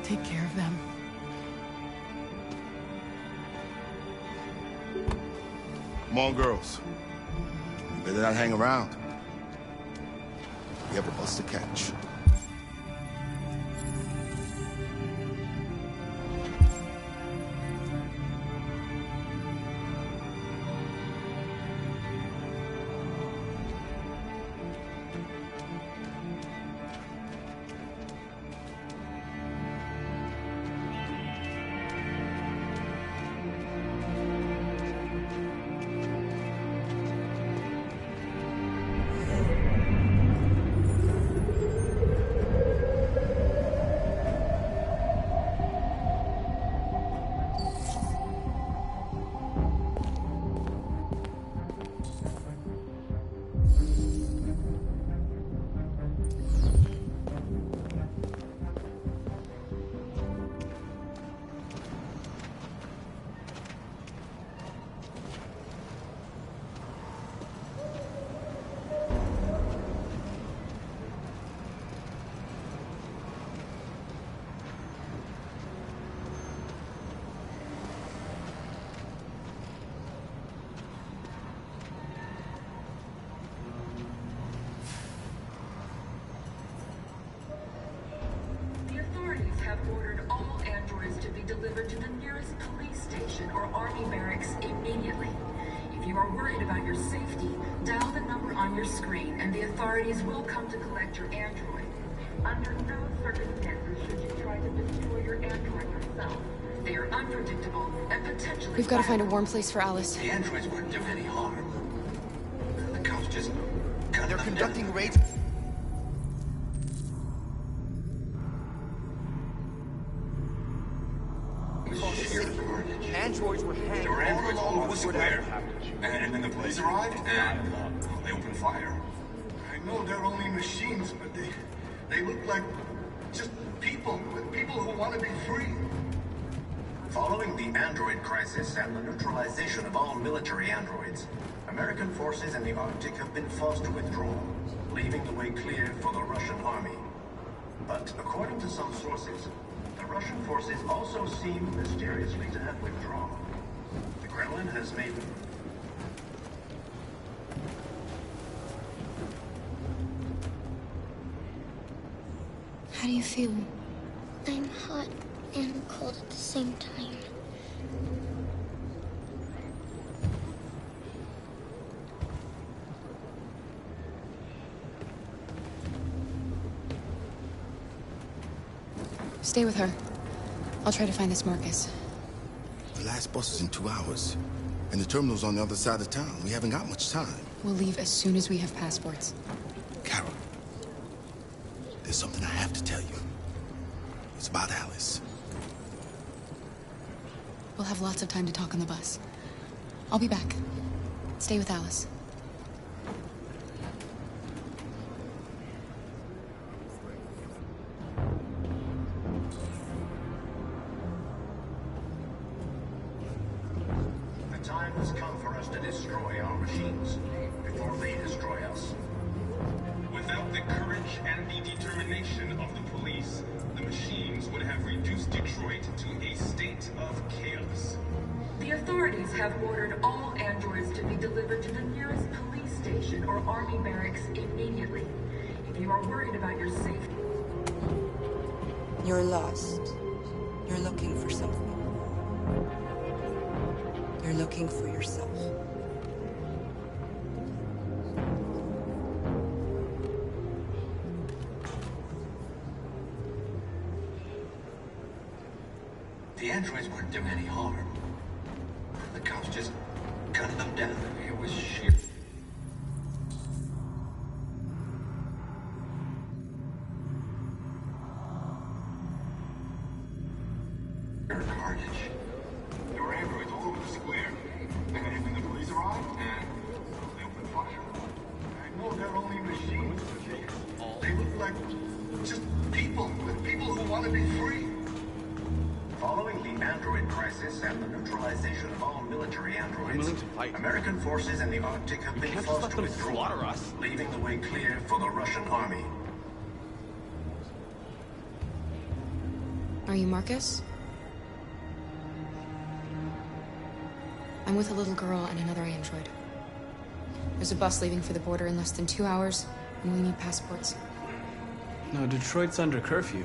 Take care of them. Come on, girls. You better not hang around. We have a bus to catch. Delivered to the nearest police station or army barracks immediately. If you are worried about your safety, dial the number on your screen and the authorities will come to collect your android. Under no circumstances should you try to destroy your android yourself. They are unpredictable and potentially We've got to find a warm place for Alice. The androids wouldn't do any harm. The cops just cut They're them conducting down. raids. Androids were hanged. There were androids all over the What square. happened? And then the police arrived, and they opened fire. I know they're only machines, but they look like just people who want to be free. Following the android crisis and the neutralization of all military androids, American forces in the Arctic have been forced to withdraw, leaving the way clear for the Russian army. But according to some sources, the Russian forces also seem mysteriously to have withdrawn. The Kremlin has made... How do you feel? I'm hot and cold at the same time. Stay with her. I'll try to find this Marcus. The last bus is in 2 hours. And the terminal's on the other side of town. We haven't got much time. We'll leave as soon as we have passports. Carol, there's something I have to tell you. It's about Alice. We'll have lots of time to talk on the bus. I'll be back. Stay with Alice. The time has come for us to destroy our machines before they destroy us. Without the courage and the determination of the police, the machines would have reduced Detroit to a state of chaos. The authorities have ordered all androids to be delivered to the nearest police station or army barracks immediately. If you are worried about your safety... You're lost. You're looking for something. You're looking for yourself. The androids weren't doing any harm. The cops just gunned them down. It was sheer carnage. There were androids all over the square. And when the police arrived, they opened fire. I know they're only machines, but they look like just people who want to be free. Following the android crisis and the neutralization of all military androids, American forces in the Arctic have been forced to withdraw, leaving the way clear for the Russian army. Are you Marcus? I'm with a little girl and another android. There's a bus leaving for the border in less than 2 hours, and we need passports. No, Detroit's under curfew.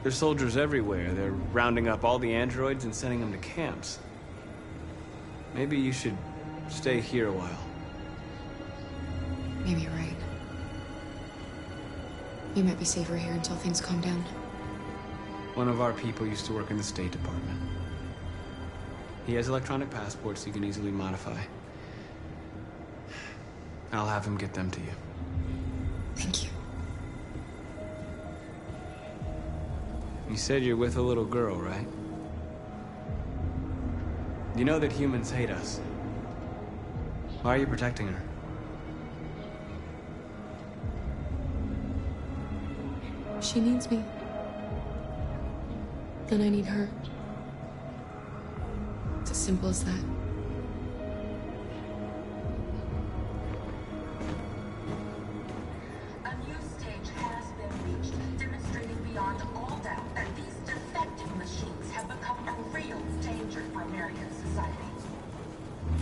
There's soldiers everywhere. They're rounding up all the androids and sending them to camps. Maybe you should stay here a while. Maybe you're right. You might be safer here until things calm down. One of our people used to work in the State Department. He has electronic passports you can easily modify. I'll have him get them to you. Thank you. You said you're with a little girl, right? You know that humans hate us. Why are you protecting her? She needs me. And I need her. It's as simple as that. A new stage has been reached, demonstrating beyond all doubt that these defective machines have become a real danger for American society.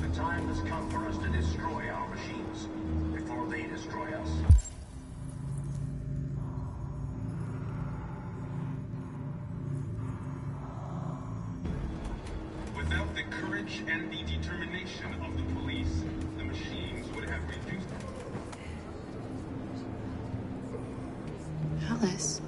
The time has come for us to destroy our machines before they destroy us. Without the courage and the determination of the police, the machines would have reduced... Alice.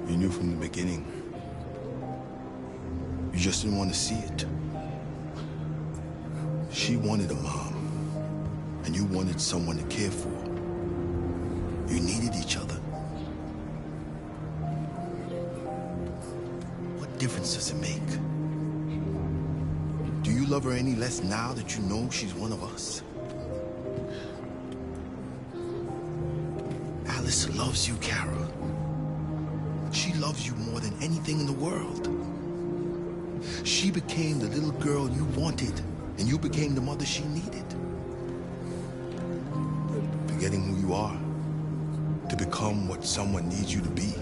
You knew from the beginning. You just didn't want to see it. She wanted a mom, and you wanted someone to care for. You needed each other. What difference does it make? Do you love her any less now that you know she's one of us? Alice loves you, Kara. She loves you more than anything in the world. She became the little girl you wanted, and you became the mother she needed. Forgetting who you are to become what someone needs you to be.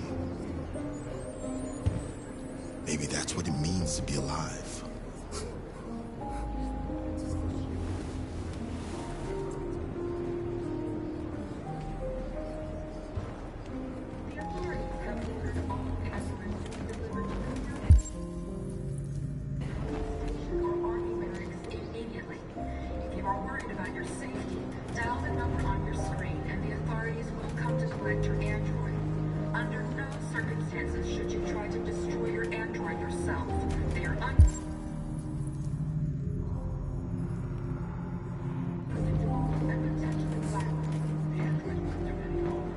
Maybe that's what it means to be alive. consequences should you try to destroy your android yourself. They are unpredictable and potentially violent. The android won't do any harm.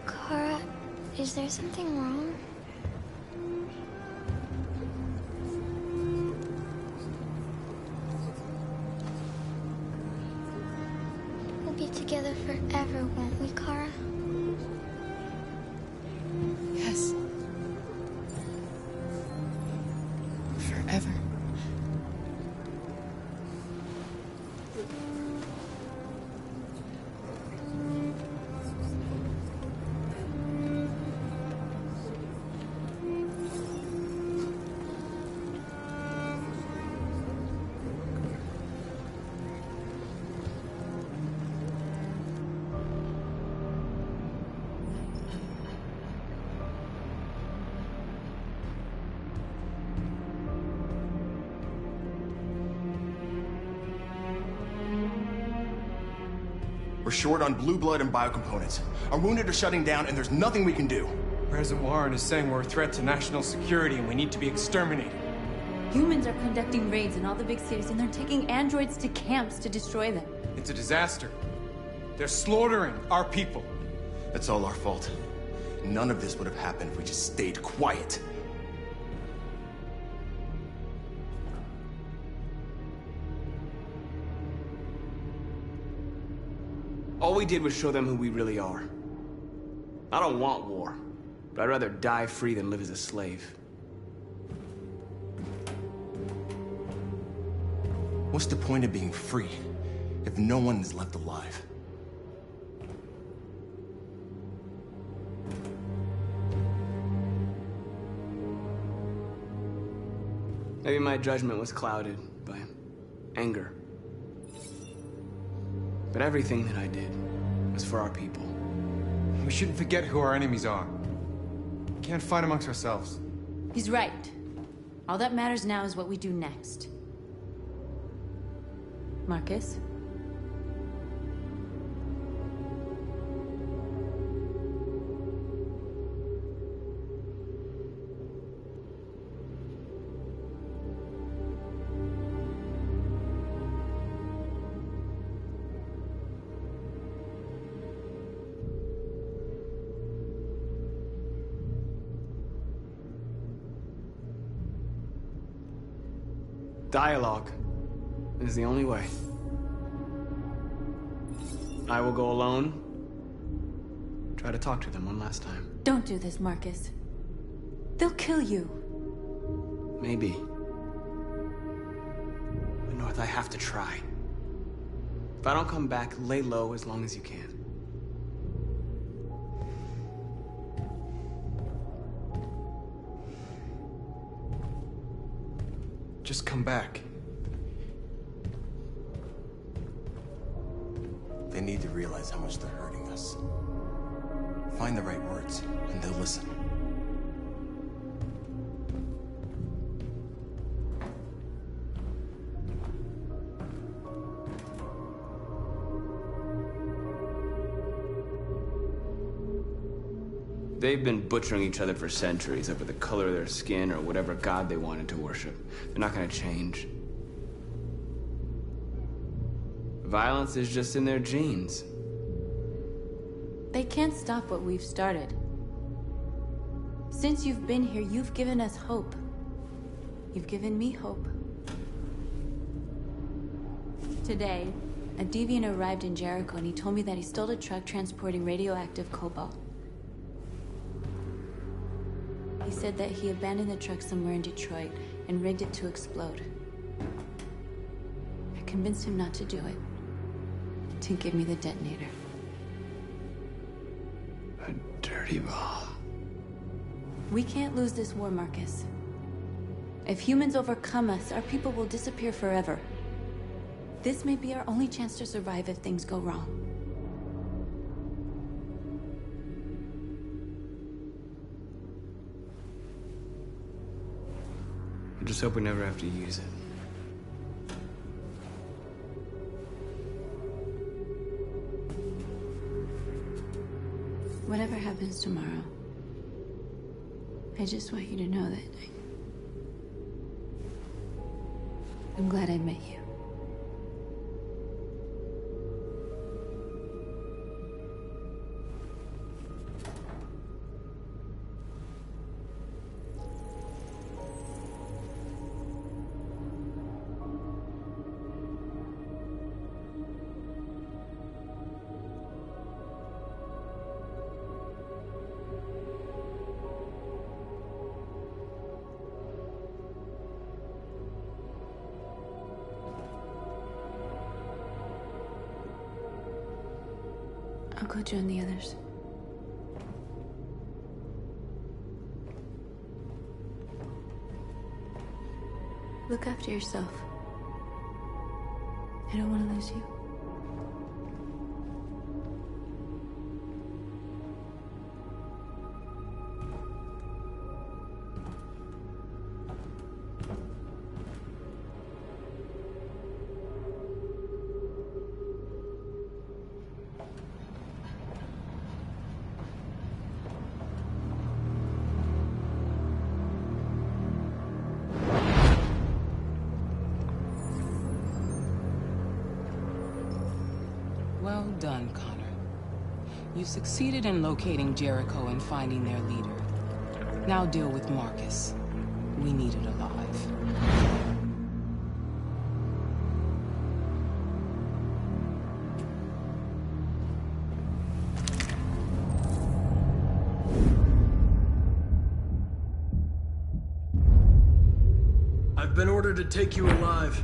Kara, is there something wrong? We'll be together forever, won't we, Kara? Yes. Forever. We're short on blue blood and biocomponents. Our wounded are shutting down, and there's nothing we can do. President Warren is saying we're a threat to national security and we need to be exterminated. Humans are conducting raids in all the big cities, and they're taking androids to camps to destroy them. It's a disaster. They're slaughtering our people. That's all our fault. None of this would have happened if we just stayed quiet. All we did was show them who we really are. I don't want war, but I'd rather die free than live as a slave. What's the point of being free if no one is left alive? Maybe my judgment was clouded by anger. But everything that I did was for our people. We shouldn't forget who our enemies are. We can't fight amongst ourselves. He's right. All that matters now is what we do next. Marcus? Dialogue is the only way. I will go alone. Try to talk to them one last time. Don't do this, Marcus. They'll kill you. Maybe. But North, I have to try. If I don't come back, lay low as long as you can. Just come back. They need to realize how much they're hurting us. Find the right words, and they'll listen. They've been butchering each other for centuries over the color of their skin or whatever god they wanted to worship. They're not gonna change. Violence is just in their genes. They can't stop what we've started. Since you've been here, you've given us hope. You've given me hope. Today, a deviant arrived in Jericho and he told me that he stole a truck transporting radioactive cobalt. He said that he abandoned the truck somewhere in Detroit and rigged it to explode. I convinced him not to do it, to give me the detonator. A dirty bomb. We can't lose this war, Marcus. If humans overcome us, our people will disappear forever. This may be our only chance to survive if things go wrong. I just hope we never have to use it. Whatever happens tomorrow, I just want you to know that I'm glad I met you. I'll go join the others. Look after yourself. I don't want to lose you. Well done, Connor. You succeeded in locating Jericho and finding their leader. Now deal with Marcus. We need it alive. I've been ordered to take you alive.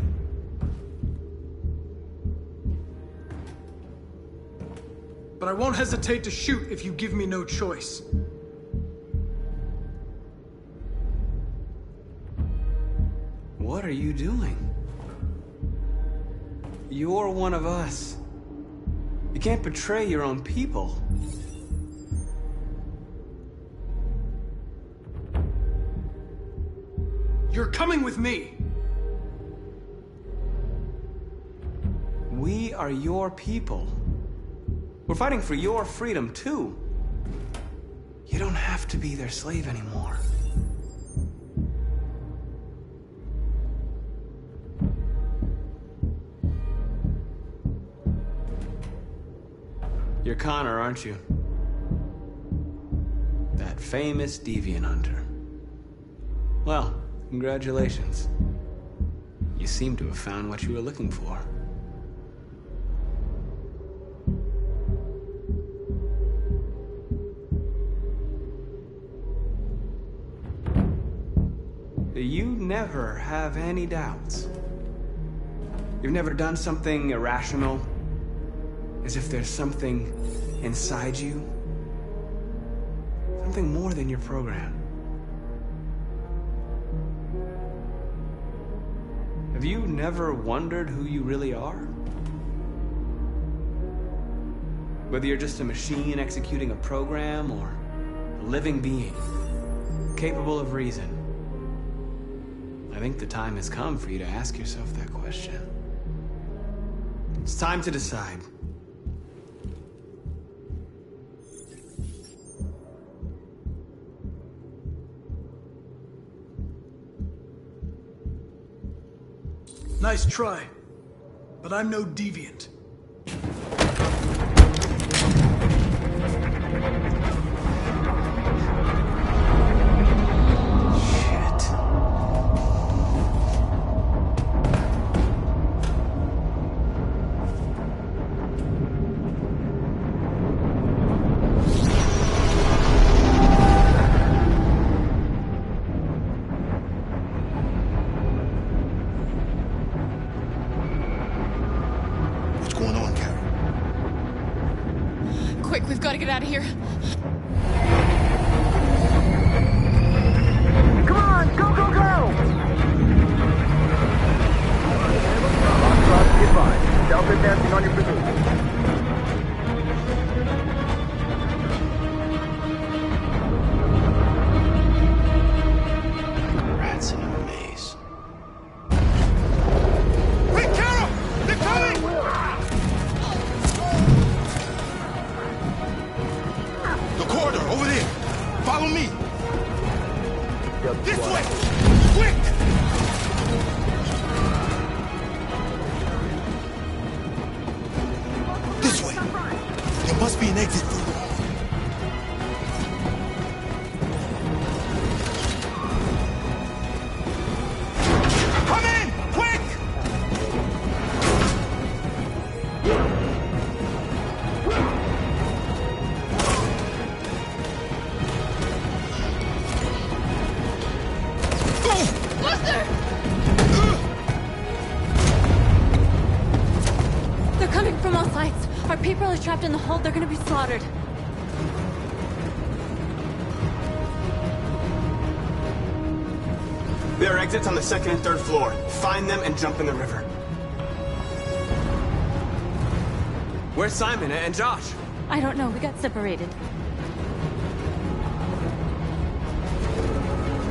But I won't hesitate to shoot if you give me no choice. What are you doing? You're one of us. You can't betray your own people. You're coming with me! We are your people. We're fighting for your freedom, too. You don't have to be their slave anymore. You're Connor, aren't you? That famous deviant hunter. Well, congratulations. You seem to have found what you were looking for. You never have any doubts. You've never done something irrational, as if there's something inside you, something more than your program. Have you never wondered who you really are? Whether you're just a machine executing a program or a living being, capable of reason. I think the time has come for you to ask yourself that question. It's time to decide. Nice try, but I'm no deviant. Quick, we've got to get out of here. Come on, go, go, go! Goodbye. They're coming from all sides. Our people are trapped in the hold. They're gonna be slaughtered. There are exits on the 2nd and 3rd floor. Find them and jump in the river. Where's Simon and Josh? I don't know. We got separated.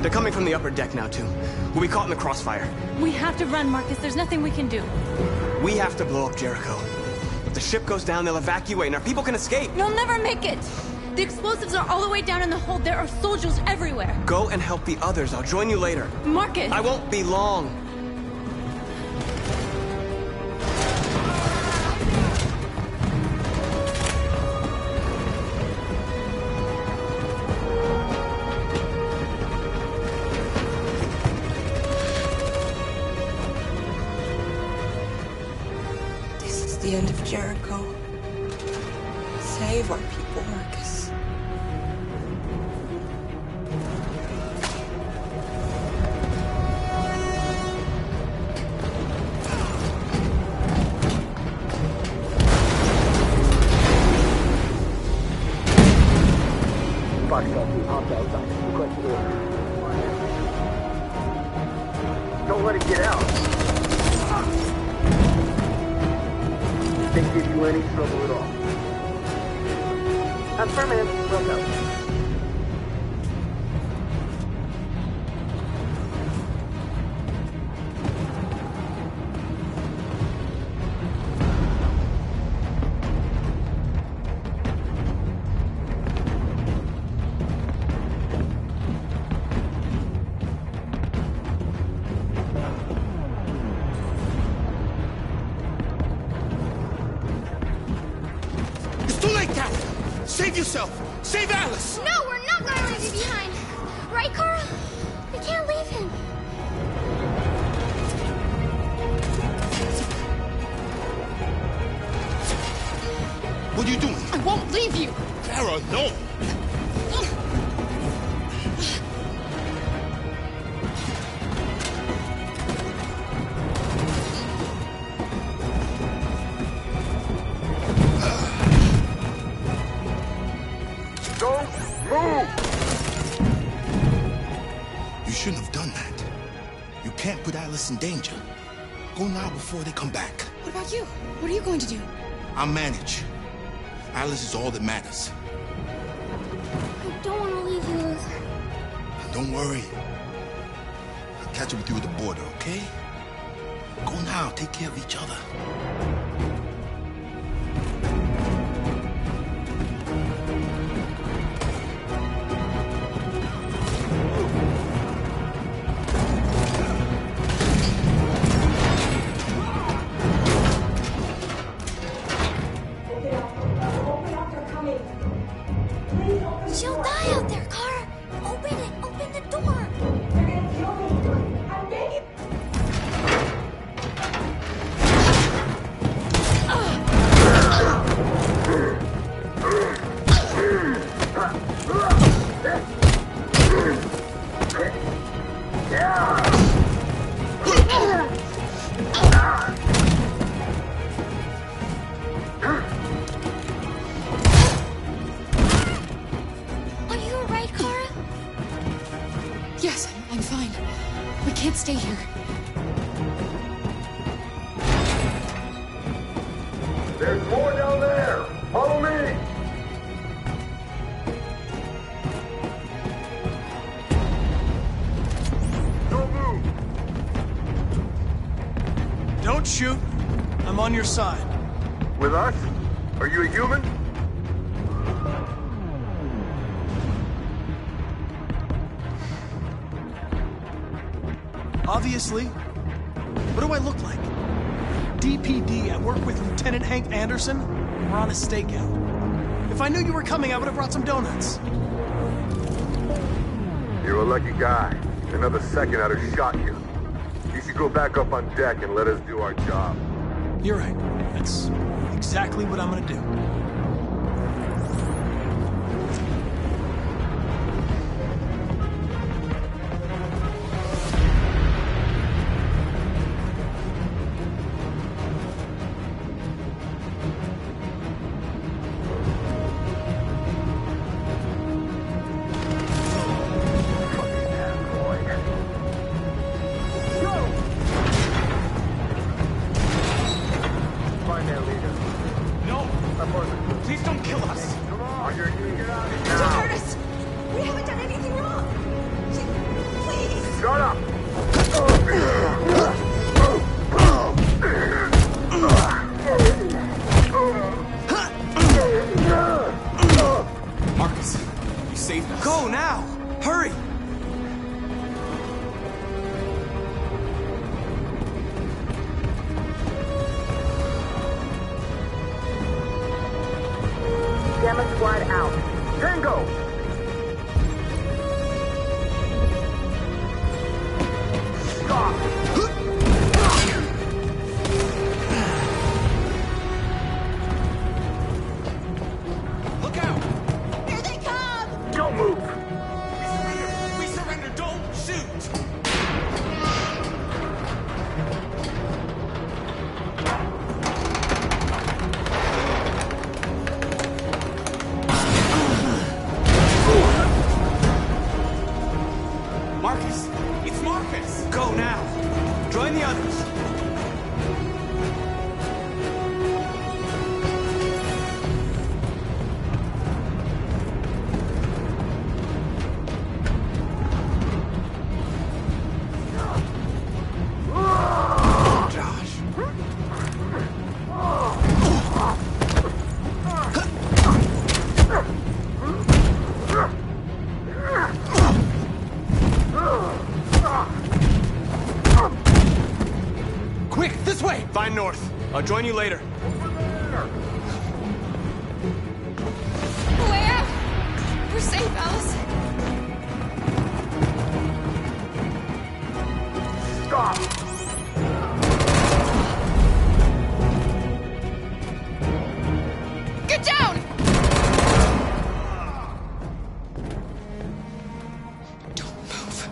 They're coming from the upper deck now, too. We'll be caught in the crossfire. We have to run, Marcus. There's nothing we can do. We have to blow up Jericho. If the ship goes down, they'll evacuate and our people can escape. You'll never make it! The explosives are all the way down in the hold. There are soldiers everywhere. Go and help the others. I'll join you later. Marcus! I won't be long. This is the end of Jericho. Save our people, Marcus. Don't let it get out. Didn't give you any trouble at all. Affirmative. Will go. It's too late, Cal! Save yourself! Save Alice! No, we're not going to leave you behind. Right, Carl? We can't leave him. What are you doing? I won't leave you. Clara, no! Don't move! You shouldn't have done that. You can't put Alice in danger. Go now before they come back. What about you? What are you going to do? I'll manage. Alice is all that matters. I don't want to leave you, Luther. And don't worry. I'll catch up with you at the border, okay? Go now. Take care of each other. She'll die out there, Kara. Open it. Open the door. They're gonna kill me. I'm begging. Are you alright, Kara? Yes, I'm fine. We can't stay here. There's more down there! Follow me! Don't move! Don't shoot. I'm on your side. With us? Are you a human? Obviously. What do I look like? DPD, I work with Lieutenant Hank Anderson. We're on a stakeout. If I knew you were coming, I would have brought some donuts. You're a lucky guy. Another second I'd have shot you. You should go back up on deck and let us do our job. You're right. That's exactly what I'm gonna do. Go now! Join the others! Find North. I'll join you later. Where? We're safe, Alice. Stop! Get down! Don't move.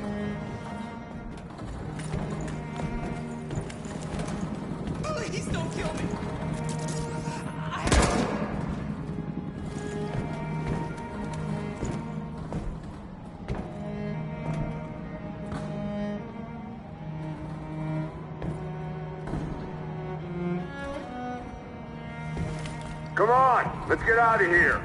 Please don't kill me. Come on, let's get out of here.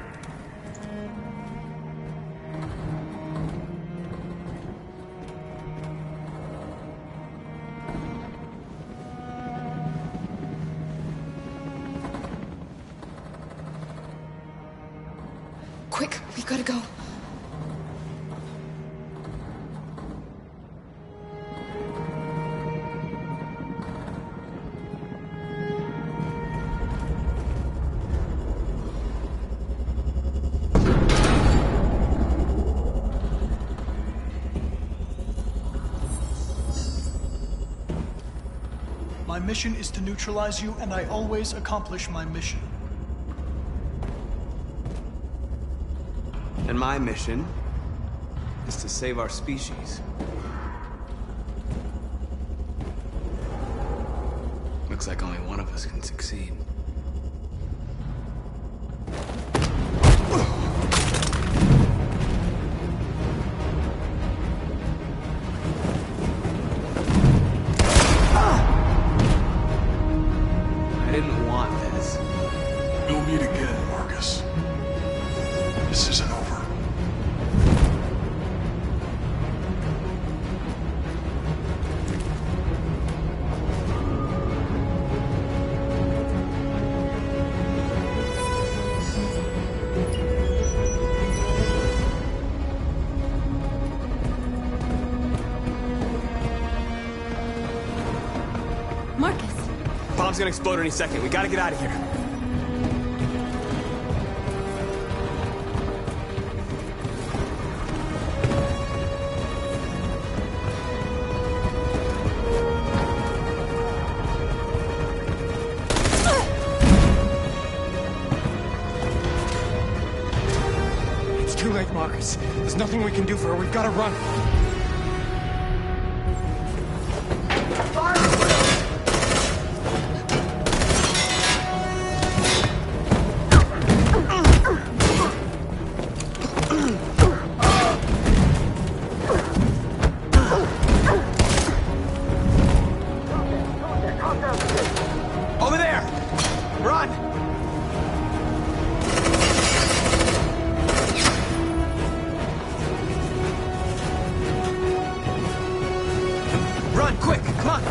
Quick, we gotta go. My mission is to neutralize you, and I always accomplish my mission. And my mission is to save our species. Looks like only one of us can succeed. I didn't want this. We'll meet again, Marcus. This isn't over. Marcus. Bomb's gonna explode any second. We gotta get out of here. It's too late, Marcus. There's nothing we can do for her. We've got to run. Over there! Run! Run, quick! Come on!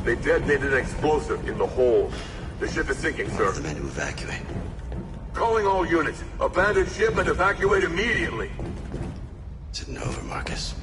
They detonated an explosive in the hold. The ship is sinking, sir. The men to evacuate. Calling all units. Abandon ship and evacuate immediately. Is it over, Marcus?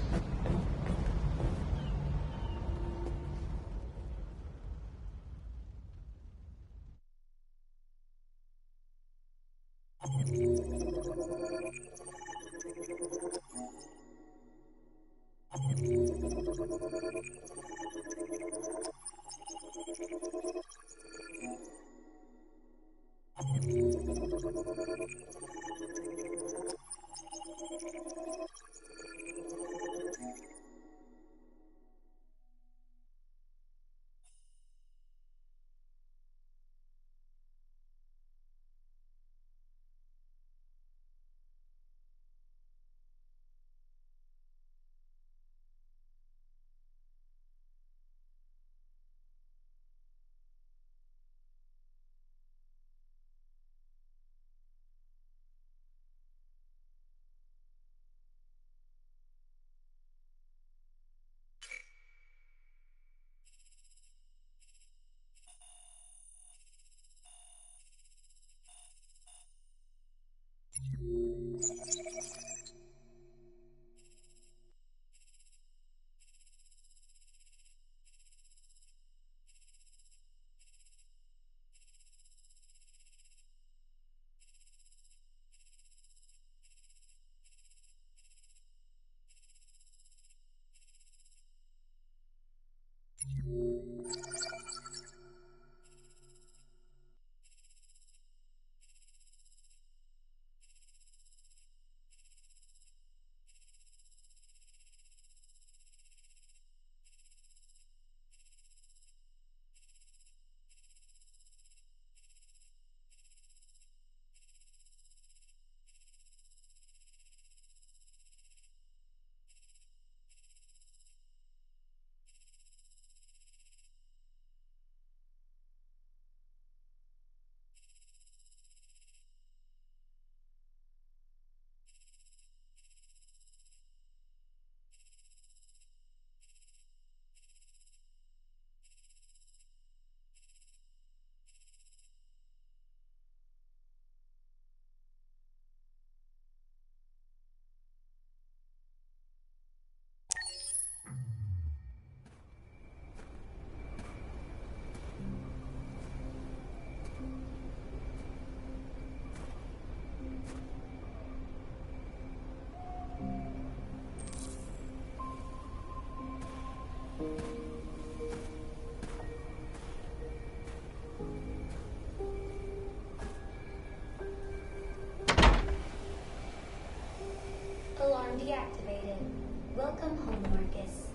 Alarm deactivated. Welcome home, Marcus.